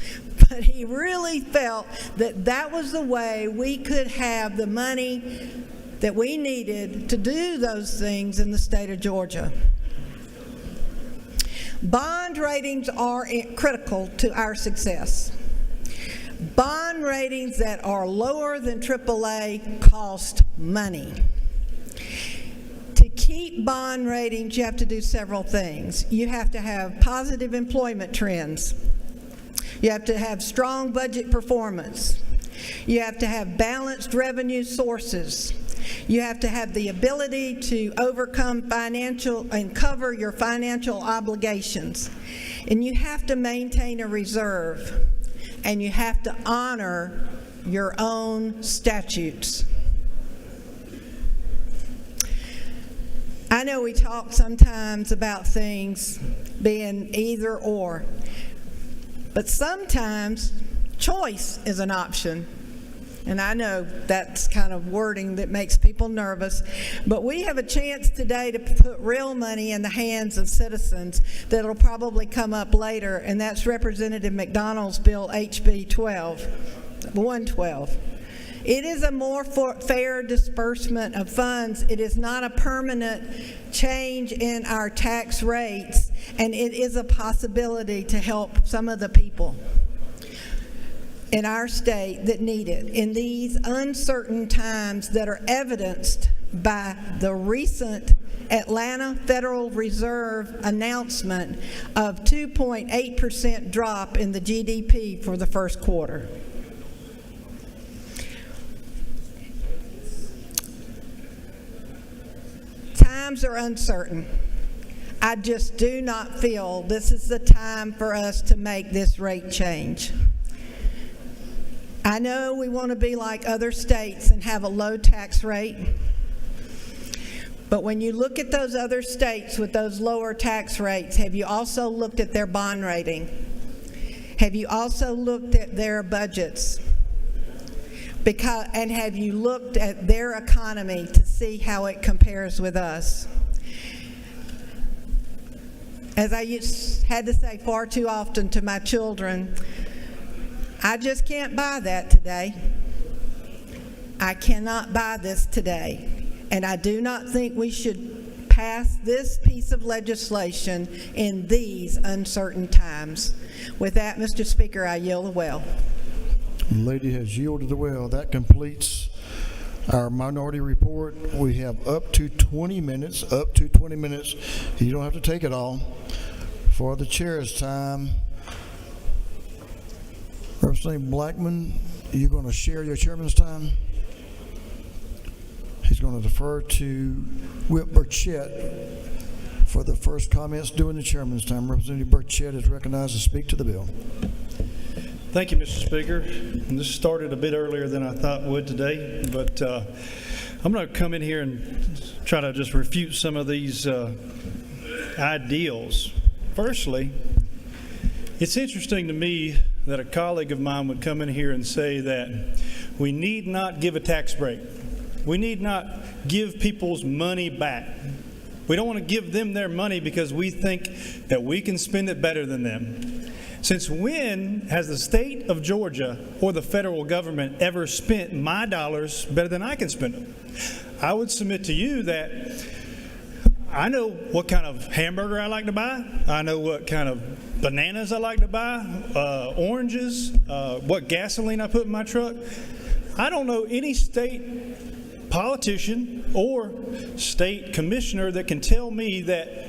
But he really felt that that was the way we could have the money that we needed to do those things in the state of Georgia. Bond ratings are critical to our success. Bond ratings that are lower than AAA cost money. To keep bond ratings, you have to do several things. You have to have positive employment trends. You have to have strong budget performance. You have to have balanced revenue sources. You have to have the ability to overcome financial and cover your financial obligations. And you have to maintain a reserve. And you have to honor your own statutes. I know we talk sometimes about things being either or, but sometimes choice is an option. And I know that's kind of wording that makes people nervous, but we have a chance today to put real money in the hands of citizens that'll probably come up later, and that's Representative McDonald's bill HB 112. It is a more fair disbursement of funds. It is not a permanent change in our tax rates, and it is a possibility to help some of the people in our state that need it in these uncertain times that are evidenced by the recent Atlanta Federal Reserve announcement of 2.8% drop in the GDP for the first quarter. Times are uncertain. I just do not feel this is the time for us to make this rate change. I know we want to be like other states and have a low tax rate, But when you look at those other states with those lower tax rates, have you also looked at their bond rating? Have you also looked at their budgets? And have you looked at their economy to see how it compares with us? As I had to say far too often to my children, I just can't buy that today. I cannot buy this today. And I do not think we should pass this piece of legislation in these uncertain times. With that, Mr. Speaker, I yield the well. The lady has yielded the well. That completes our minority report. We have up to 20 minutes. You don't have to take it all. For the chair's time, Representative Blackman, you're going to share your chairman's time? He's going to defer to Whip Burchett for the first comments during the chairman's time. Representative Burchett is recognized to speak to the bill. Thank you, Mr. Speaker. And this started a bit earlier than I thought would today, but I'm going to come in here and try to just refute some of these ideals. Firstly, it's interesting to me that a colleague of mine would come in here and say that we need not give a tax break. We need not give people's money back. We don't want to give them their money because we think that we can spend it better than them. Since when has the state of Georgia or the federal government ever spent my dollars better than I can spend them? I would submit to you that I know what kind of hamburger I like to buy. I know what kind of bananas I like to buy, oranges, what gasoline I put in my truck. I don't know any state politician or state commissioner that can tell me that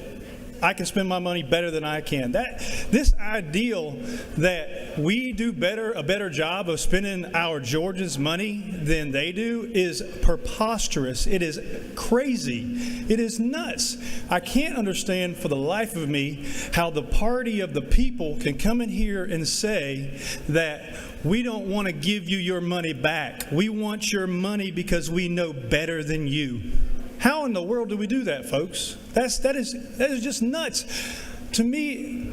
I can spend my money better than I can. This ideal that we do a better job of spending our Georgians' money than they do is preposterous. It is crazy. It is nuts. I can't understand for the life of me how the party of the people can come in here and say that we don't want to give you your money back. We want your money because we know better than you. How in the world do we do that, folks? That is just nuts. To me,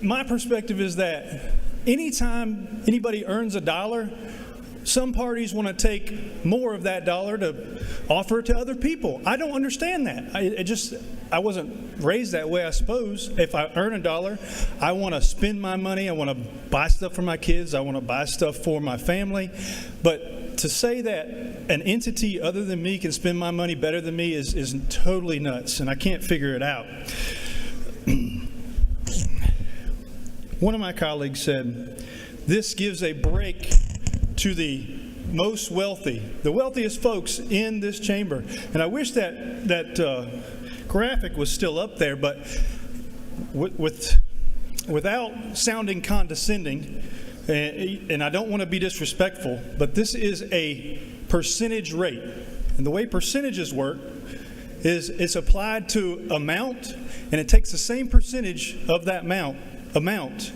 my perspective is that anytime anybody earns a dollar, some parties want to take more of that dollar to offer it to other people. I don't understand that. I wasn't raised that way, I suppose. If I earn a dollar, I want to spend my money. I want to buy stuff for my kids. I want to buy stuff for my family. But to say that an entity other than me can spend my money better than me is totally nuts, and I can't figure it out. One of my colleagues said, this gives a break to the most wealthy, the wealthiest folks in this chamber. And I wish that graphic was still up there, but without sounding condescending, and I don't want to be disrespectful, but this is a percentage rate. And the way percentages work is it's applied to amount, and it takes the same percentage of that amount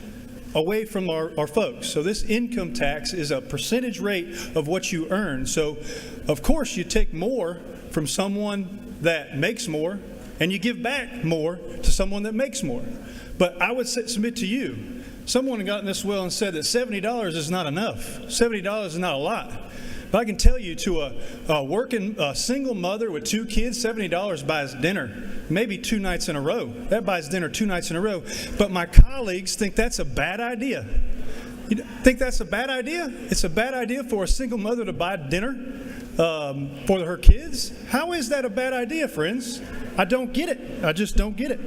away from our folks. So this income tax is a percentage rate of what you earn. So, of course, you take more from someone that makes more, and you give back more to someone that makes more. But I would submit to you, someone got in this well and said that $70 is not enough. $70 is not a lot. But I can tell you, to a working single mother with 2 kids, $70 buys dinner, maybe 2 nights in a row. That buys dinner 2 nights in a row. But my colleagues think that's a bad idea. You think that's a bad idea? It's a bad idea for a single mother to buy dinner for her kids? How is that a bad idea, friends? I don't get it. I just don't get it.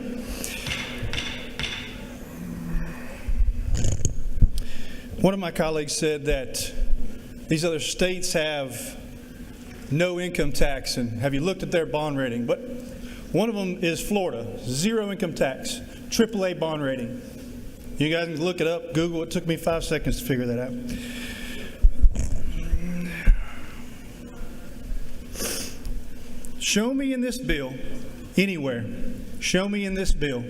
One of my colleagues said that these other states have no income tax, and have you looked at their bond rating? But one of them is Florida, 0 income tax, AAA bond rating. You guys can look it up, Google. It took me 5 seconds to figure that out. Show me in this bill, anywhere, show me in this bill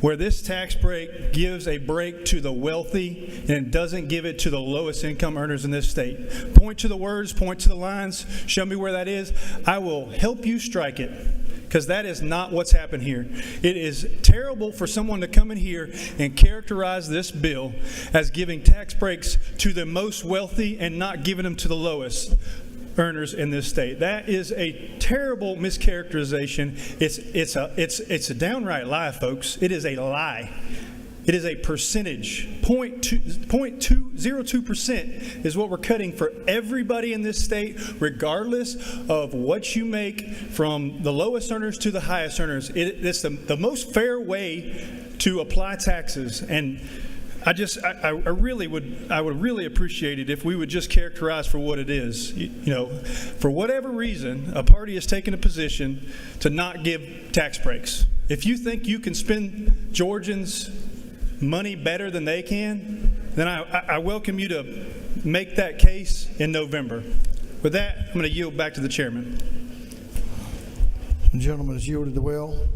where this tax break gives a break to the wealthy and it doesn't give it to the lowest income earners in this state. Point to the words, point to the lines, show me where that is. I will help you strike it, because that is not what's happened here. It is terrible for someone to come in here and characterize this bill as giving tax breaks to the most wealthy and not giving them to the lowest earners in this state. That is a terrible mischaracterization. It's a downright lie, folks. It is a lie. It is a percentage. 0.202% is what we're cutting for everybody in this state, regardless of what you make, from the lowest earners to the highest earners. It's the most fair way to apply taxes. And I would really appreciate it if we would just characterize for what it is. For whatever reason, a party has taken a position to not give tax breaks. If you think you can spend Georgians' money better than they can, then I welcome you to make that case in November. With that, I'm going to yield back to the chairman. The gentleman has yielded the will.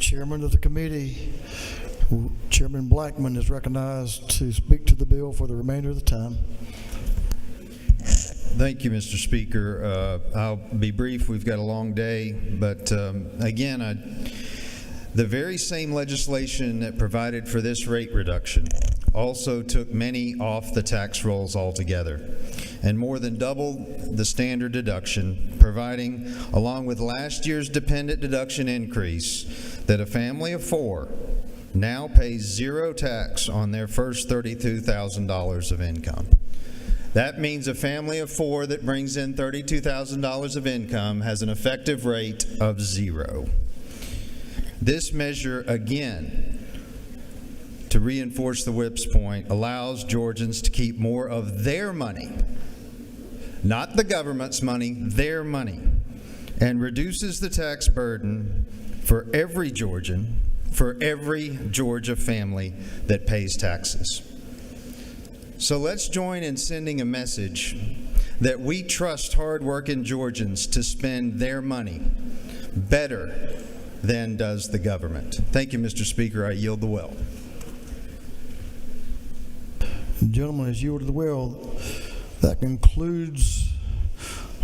Chairman of the committee, Chairman Blackman, is recognized to speak to the bill for the remainder of the time. Thank you, Mr. Speaker. I'll be brief. We've got a long day, but again, the very same legislation that provided for this rate reduction also took many off the tax rolls altogether, and more than doubled the standard deduction, providing, along with last year's dependent deduction increase, that a family of 4 now pays 0 tax on their first $32,000 of income. That means a family of 4 that brings in $32,000 of income has an effective rate of 0. This measure, again, to reinforce the whip's point, allows Georgians to keep more of their money, not the government's money, their money, and reduces the tax burden for every Georgian, for every Georgia family that pays taxes. So let's join in sending a message that we trust hardworking Georgians to spend their money better than does the government. Thank you, Mr. Speaker. I yield the will. The gentleman has yielded the will. That concludes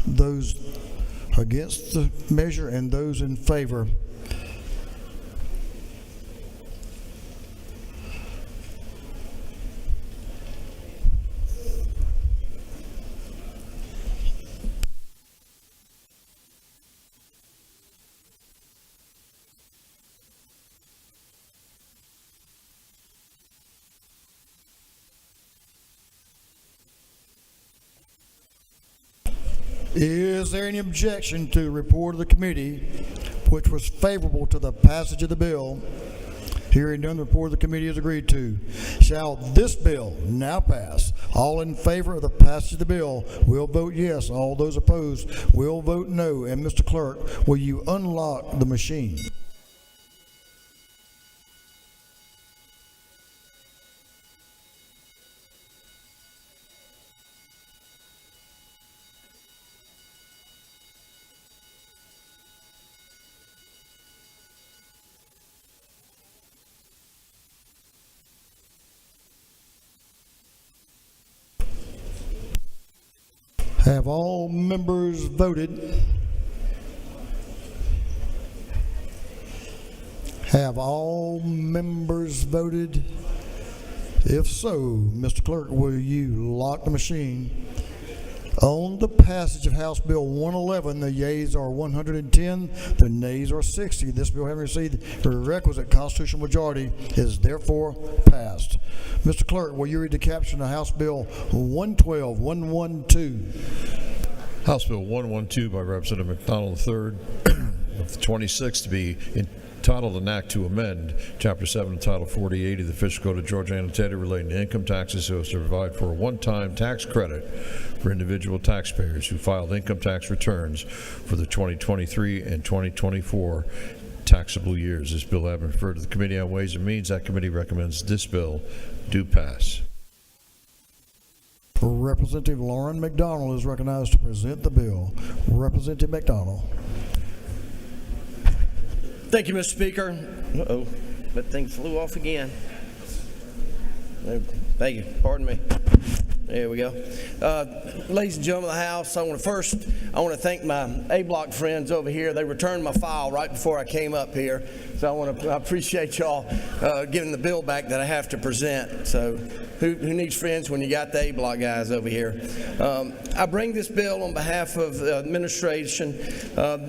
those against the measure and those in favor. Is there any objection to the report of the committee, which was favorable to the passage of the bill? Hearing none, the report of the committee is agreed to. Shall this bill now pass? All in favor of the passage of the bill will vote yes. All those opposed will vote no. And Mr. Clerk, will you unlock the machine? Have all members voted? Have all members voted? If so, Mr. Clerk, will you lock the machine? On the passage of House Bill 111, the yeas are 110, the nays are 60. This bill, having received the requisite constitutional majority, is therefore passed. Mr. Clerk, will you read the caption of House Bill 112, 112? House Bill 112 by Representative McDonald III of the 26th to be entitled an act to amend Chapter 7 of Title 48 of the Fiscal Code of Georgia annotated relating to income taxes so as to provide for a one-time tax credit for individual taxpayers who filed income tax returns for the 2023 and 2024 taxable years. This bill having referred to the Committee on Ways and Means, that committee recommends this bill do pass. Representative Lauren McDonald is recognized to present the bill. Representative McDonald. Thank you, Mr. Speaker. but things flew off again. Thank you. Pardon me. There we go. Ladies and gentlemen of the House, I want to thank my A-Block friends over here. They returned my file right before I came up here. So I appreciate y'all giving the bill back that I have to present. So who needs friends when you got the A-Block guys over here? I bring this bill on behalf of the administration.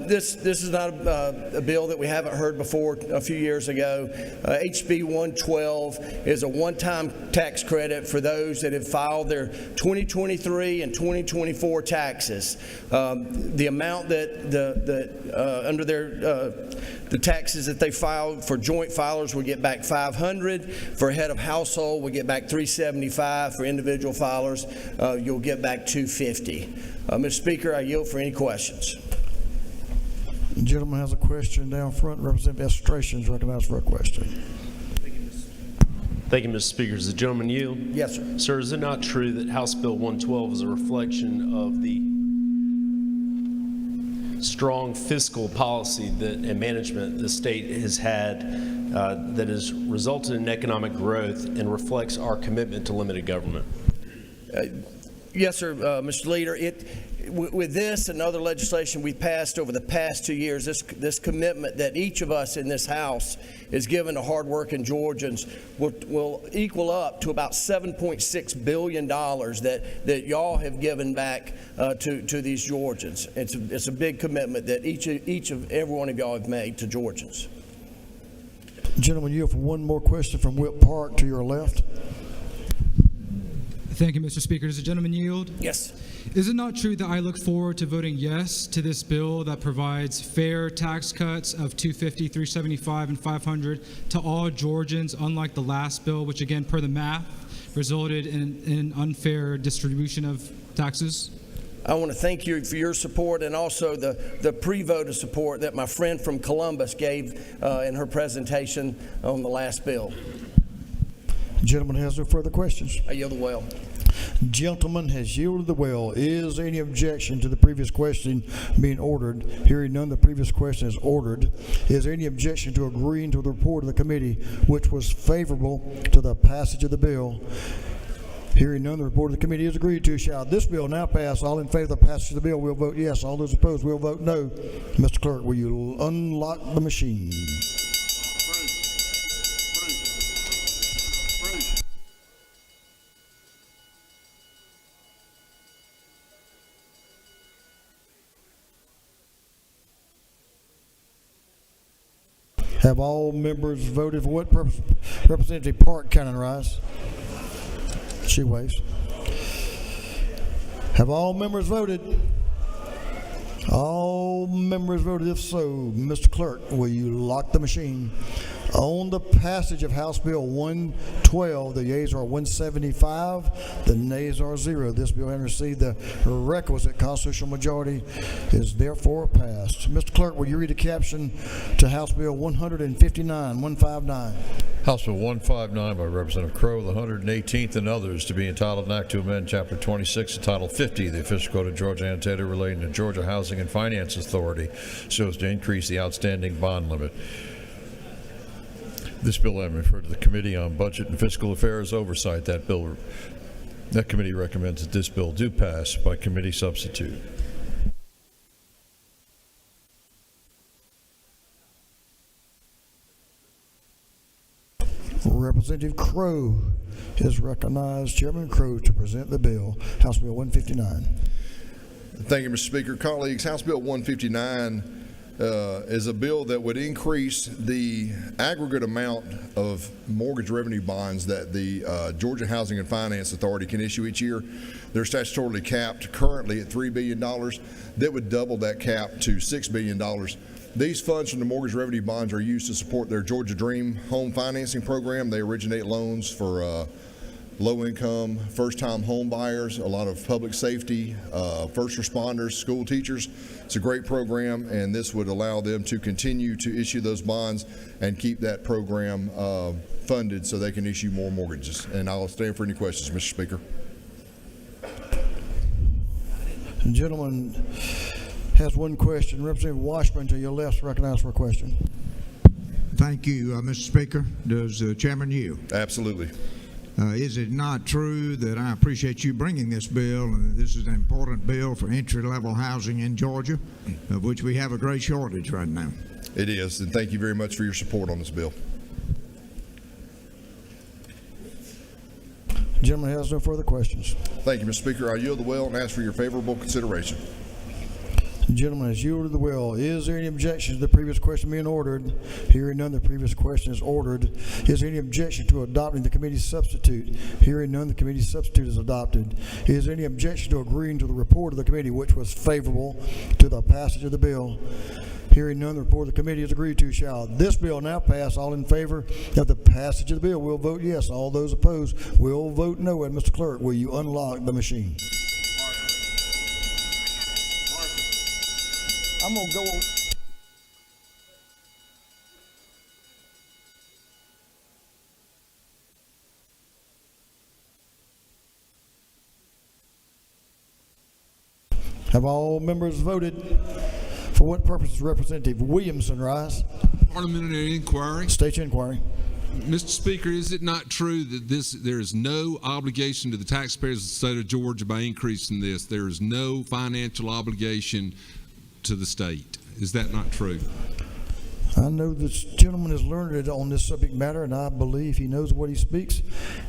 This is not a bill that we haven't heard before a few years ago. HB 112 is a one-time tax credit for those that have filed their 2023 and 2024 taxes. The amount that under the taxes that they filed for joint filers will get back $500. For head of household, we'll get back $375. For individual filers, you'll get back $250. Mr. Speaker, I yield for any questions. The gentleman has a question down front. Representative Estration is recognized for a question. Thank you, Mr. Speaker. Does the gentleman yield? Yes, sir. Sir, is it not true that House Bill 112 is a reflection of the strong fiscal policy and management the state has had that has resulted in economic growth and reflects our commitment to limited government? Yes, sir, Mr. Leader. With this and other legislation we've passed over the past 2 years, this commitment that each of us in this House is given to hardworking Georgians will equal up to about $7.6 billion that y'all have given back to these Georgians. It's a big commitment that every one of y'all have made to Georgians. Gentleman, you have one more question from Whip Park to your left. Thank you, Mr. Speaker. Does the gentleman yield? Yes. Is it not true that I look forward to voting yes to this bill that provides fair tax cuts of $250, $375, and $500 to all Georgians, unlike the last bill, which again, per the math, resulted in unfair distribution of taxes? I want to thank you for your support and also the pre-vote of support that my friend from Columbus gave in her presentation on the last bill. Gentleman has no further questions. I yield the well. Gentleman has yielded the well. Is there any objection to the previous question being ordered? Hearing none, the previous question is ordered. Is there any objection to agreeing to the report of the committee, which was favorable to the passage of the bill? Hearing none, the report of the committee is agreed to. Shall this bill now pass? All in favor of the passage of the bill will vote yes. All those opposed will vote no. Mr. Clerk, will you unlock the machine? Have all members voted? For what purpose? Representative Park, can I rise? She waves. Have all members voted? All members voted. If so, Mr. Clerk, will you lock the machine? On the passage of House Bill 112, the yeas are 175, the nays are 0. This bill having received the requisite constitutional majority is therefore passed. Mr. Clerk, will you read the caption to House Bill 159? House Bill 159 by Representative Crowe, the 118th, and others, to be entitled an act to amend Chapter 26 and Title 50 of the Official Code of Georgia annotated relating to Georgia Housing and Finance Authority so as to increase the outstanding bond limit. This bill having referred to the Committee on Budget and Fiscal Affairs Oversight. That committee recommends that this bill do pass by committee substitute. Representative Crowe is recognized. Chairman Crowe to present the bill, House Bill 159. Thank you, Mr. Speaker. Colleagues, House Bill 159 is a bill that would increase the aggregate amount of mortgage revenue bonds that the Georgia Housing and Finance Authority can issue each year. They're statutorily capped currently at $3 billion. That would double that cap to $6 billion. These funds from the mortgage revenue bonds are used to support their Georgia Dream home financing program. They originate loans for low-income, first-time home buyers, a lot of public safety, first responders, school teachers. It's a great program, and this would allow them to continue to issue those bonds and keep that program funded so they can issue more mortgages. And I'll stand for any questions, Mr. Speaker. The gentleman has one question. Representative Washburn to your left, recognized for a question. Thank you, Mr. Speaker. Does Chairman yield? Absolutely. Is it not true that I appreciate you bringing this bill, and this is an important bill for entry-level housing in Georgia, of which we have a great shortage right now? It is, and thank you very much for your support on this bill. The gentleman has no further questions. Thank you, Mr. Speaker. I yield the well and ask for your favorable consideration. The gentleman has yielded the will. Is there any objection to the previous question being ordered? Hearing none, the previous question is ordered. Is there any objection to adopting the committee's substitute? Hearing none, the committee's substitute is adopted. Is there any objection to agreeing to the report of the committee, which was favorable to the passage of the bill? Hearing none, the report of the committee is agreed to. Shall this bill now pass? All in favor of the passage of the bill will vote yes. All those opposed will vote no. And Mr. Clerk, will you unlock the machine? I'm going to go. Have all members voted? For what purpose is Representative Williamson rise? Parliamentary inquiry. State your inquiry. Mr. Speaker, is it not true that there is no obligation to the taxpayers of the state of Georgia by increasing this? There is no financial obligation to the state. Is that not true? I know this gentleman is learned on this subject matter, and I believe he knows what he speaks,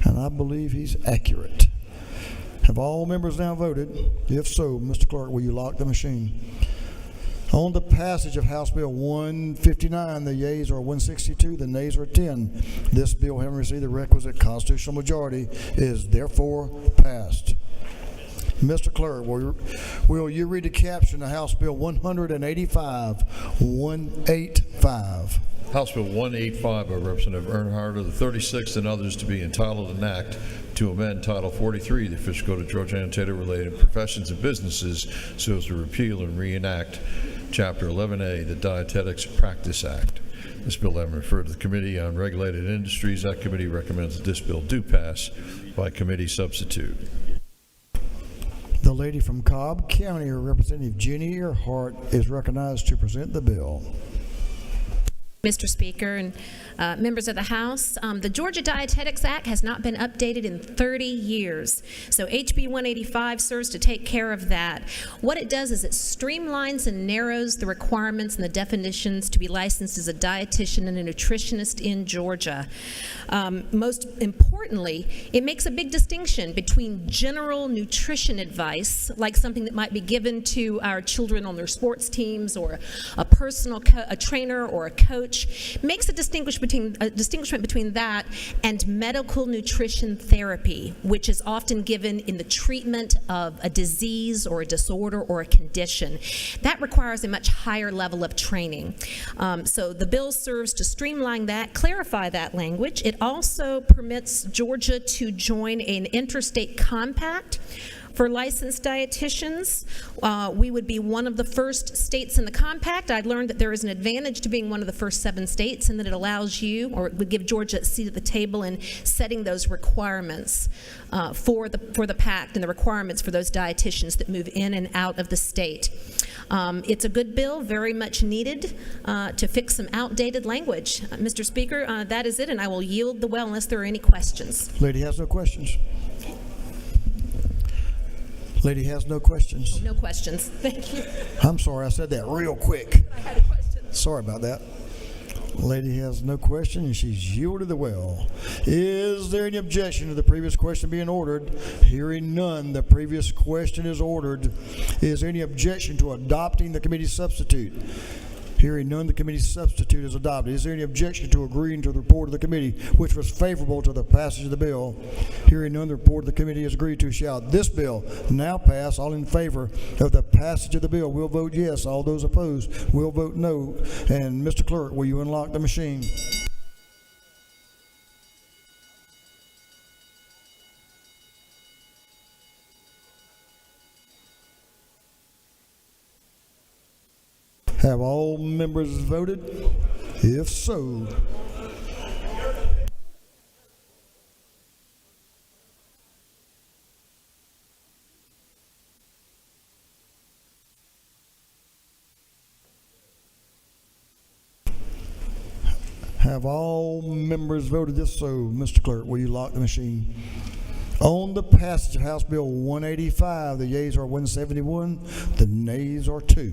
and I believe he's accurate. Have all members now voted? If so, Mr. Clerk, will you lock the machine? On the passage of House Bill 159, the yeas are 162, the nays are 10. This bill, having received the requisite constitutional majority, is therefore passed. Mr. Clerk, will you read the caption of House Bill 185? 185. House Bill 185 by Representative Earnhardt of the 36th and others to be entitled an act to amend Title 43 of the Official Code of Georgia annotated related professions and businesses so as to repeal and reenact Chapter 11A, the Dietetics Practice Act. This bill having referred to the Committee on Regulated Industries, that committee recommends that this bill do pass by committee substitute. The lady from Cobb County, Representative Jenny Earhart, is recognized to present the bill. Mr. Speaker and members of the House, the Georgia Dietetics Act has not been updated in 30 years. So HB 185 serves to take care of that. What it does is it streamlines and narrows the requirements and the definitions to be licensed as a dietitian and a nutritionist in Georgia. Most importantly, it makes a big distinction between general nutrition advice, like something that might be given to our children on their sports teams, or a personal a trainer or a coach. Makes a distinguishment between that and medical nutrition therapy, which is often given in the treatment of a disease or a disorder or a condition. That requires a much higher level of training. So the bill serves to streamline that, clarify that language. It also permits Georgia to join an interstate compact for licensed dietitians. We would be one of the first states in the compact. I've learned that there is an advantage to being one of the first 7 states, and that it allows you, or it would give Georgia a seat at the table in setting those requirements for the pact and the requirements for those dietitians that move in and out of the state. It's a good bill, very much needed to fix some outdated language. Mr. Speaker, that is it, and I will yield the well unless there are any questions. Lady has no questions. Lady has no questions. Oh, no questions. Thank you. I'm sorry, I said that real quick. I had a question. Sorry about that. Lady has no question, and she's yielded the well. Is there any objection to the previous question being ordered? Hearing none, the previous question is ordered. Is there any objection to adopting the committee substitute? Hearing none, the committee substitute is adopted. Is there any objection to agreeing to the report of the committee, which was favorable to the passage of the bill? Hearing none, the report of the committee is agreed to. Shall this bill now pass? All in favor of the passage of the bill will vote yes. All those opposed will vote no. And Mr. Clerk, will you unlock the machine? Have all members voted? If so, Have all members voted? This so, Mr. Clerk, will you lock the machine? On the passage of House Bill 185, the yeas are 171, the nays are 2.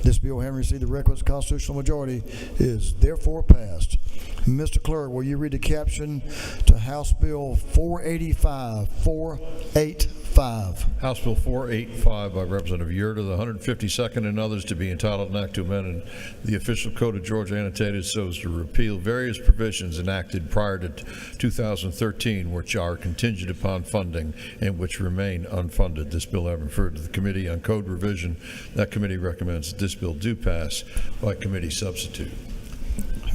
This bill, having received the requisite constitutional majority, is therefore passed. Mr. Clerk, will you read the caption to House Bill 485? 485. House Bill 485 by Representative Yurda, the 152nd and others, to be entitled an act to amend the official code of Georgia annotated so as to repeal various provisions enacted prior to 2013 which are contingent upon funding and which remain unfunded. This bill having referred to the Committee on Code Revision, that committee recommends that this bill do pass by committee substitute.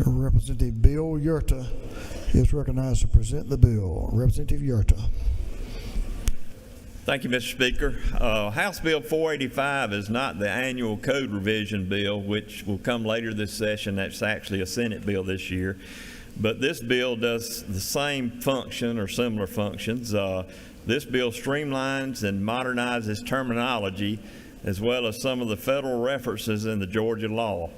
Representative Bill Yurta is recognized to present the bill. Representative Yurta. Thank you, Mr. Speaker. House Bill 485 is not the annual code revision bill, which will come later this session. That's actually a Senate bill this year. But this bill does the same function or similar functions. This bill streamlines and modernizes terminology as well as some of the federal references in the Georgia law.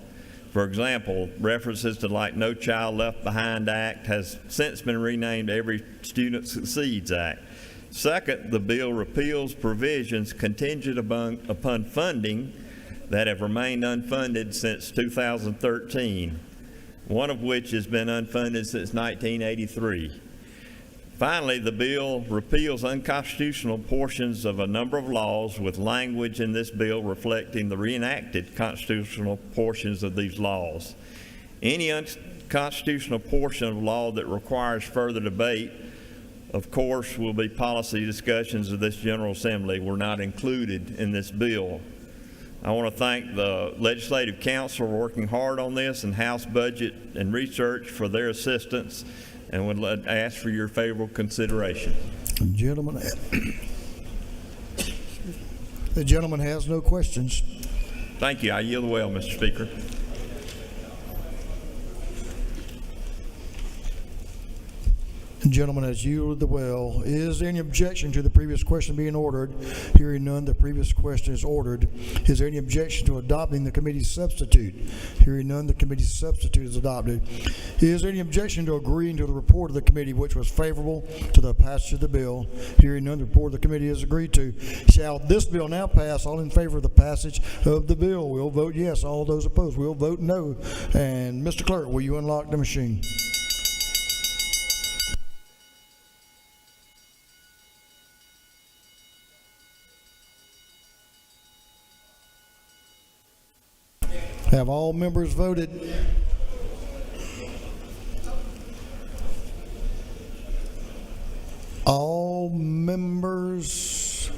For example, references to like No Child Left Behind Act has since been renamed Every Student Succeeds Act. Second, the bill repeals provisions contingent upon funding that have remained unfunded since 2013, one of which has been unfunded since 1983. Finally, the bill repeals unconstitutional portions of a number of laws with language in this bill reflecting the reenacted constitutional portions of these laws. Any unconstitutional portion of law that requires further debate, of course, will be policy discussions of this General Assembly. We're not included in this bill. I want to thank the Legislative Council for working hard on this and House Budget and Research for their assistance, and would ask for your favorable consideration. Gentlemen, the gentleman has no questions. Thank you. I yield the well, Mr. Speaker. Gentleman has yielded the well. Is there any objection to the previous question being ordered? Hearing none, the previous question is ordered. Is there any objection to adopting the committee's substitute? Hearing none, the committee's substitute is adopted. Is there any objection to agreeing to the report of the committee which was favorable to the passage of the bill? Hearing none, the report of the committee is agreed to. Shall this bill now pass? All in favor of the passage of the bill will vote yes. All those opposed will vote no. And Mr. Clerk, will you unlock the machine? Have all members voted? All members.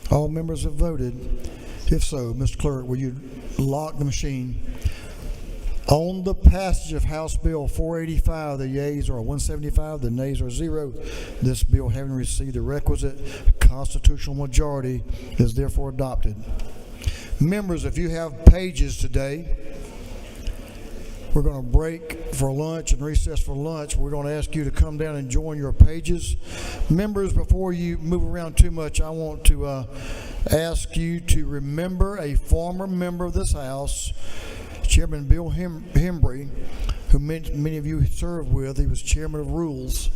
All members have voted. If so, Mr. Clerk, will you lock the machine? On the passage of House Bill 485, the yeas are 175, the nays are 0. This bill, having received the requisite constitutional majority, is therefore adopted. Members, if you have pages today, we're going to break for lunch and recess for lunch. We're going to ask you to come down and join your pages. Members, before you move around too much, I want to ask you to remember a former member of this House, Chairman Bill Hembry, who many of you served with. He was chairman of Rules.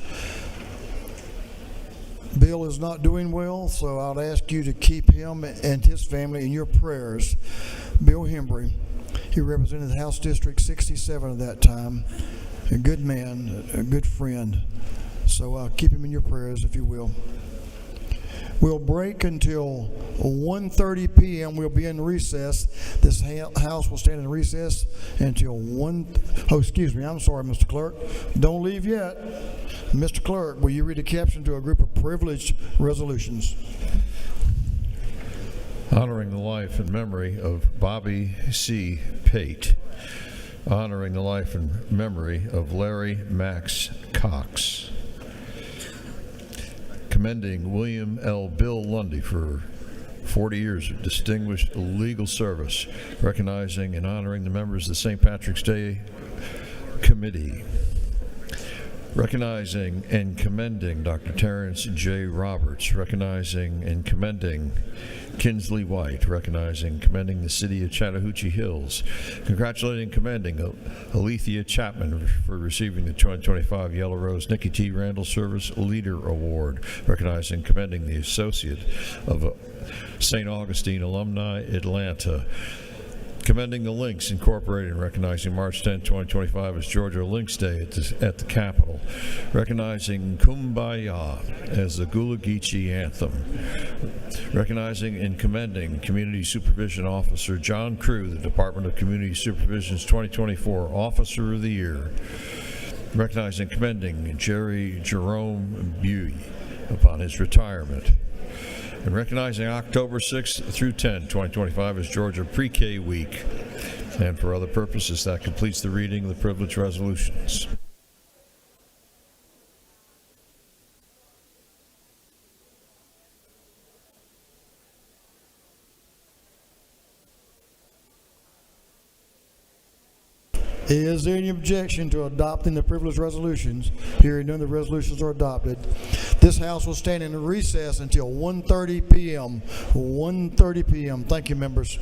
Bill is not doing well, so I'll ask you to keep him and his family in your prayers. Bill Hembry, he represented House District 67 at that time. A good man, a good friend. So keep him in your prayers, if you will. We'll break until 1:30 p.m. We'll be in recess. This house will stand in recess until excuse me, I'm sorry, Mr. Clerk. Don't leave yet. Mr. Clerk, will you read a caption to a group of privileged resolutions? Honoring the life and memory of Bobby C. Pate. Honoring the life and memory of Larry Max Cox. Commending William L. Bill Lundy for 40 years of distinguished legal service, recognizing and honoring the members of the St. Patrick's Day Committee. Recognizing and commending Dr. Terrence J. Roberts. Recognizing and commending Kinsley White. Recognizing and commending the City of Chattahoochee Hills. Congratulating and commending Alethea Chapman for receiving the 2025 Yellow Rose Nikki T. Randall Service Leader Award. Recognizing and commending the Associate of St. Augustine Alumni, Atlanta. Commending the Lynx Incorporated and recognizing March 10, 2025 as Georgia Lynx Day at the Capitol. Recognizing Kumbaya as the Gullah Geechee anthem. Recognizing and commending Community Supervision Officer John Crew, the Department of Community Supervision's 2024 Officer of the Year. Recognizing and commending Jerry Jerome Buey upon his retirement. And recognizing October 6th through 10, 2025 as Georgia Pre-K Week. And for other purposes, that completes the reading of the privilege resolutions. Is there any objection to adopting the privilege resolutions? Hearing none, the resolutions are adopted. This House will stand in recess until 1:30 p.m. 1:30 p.m. Thank you, members.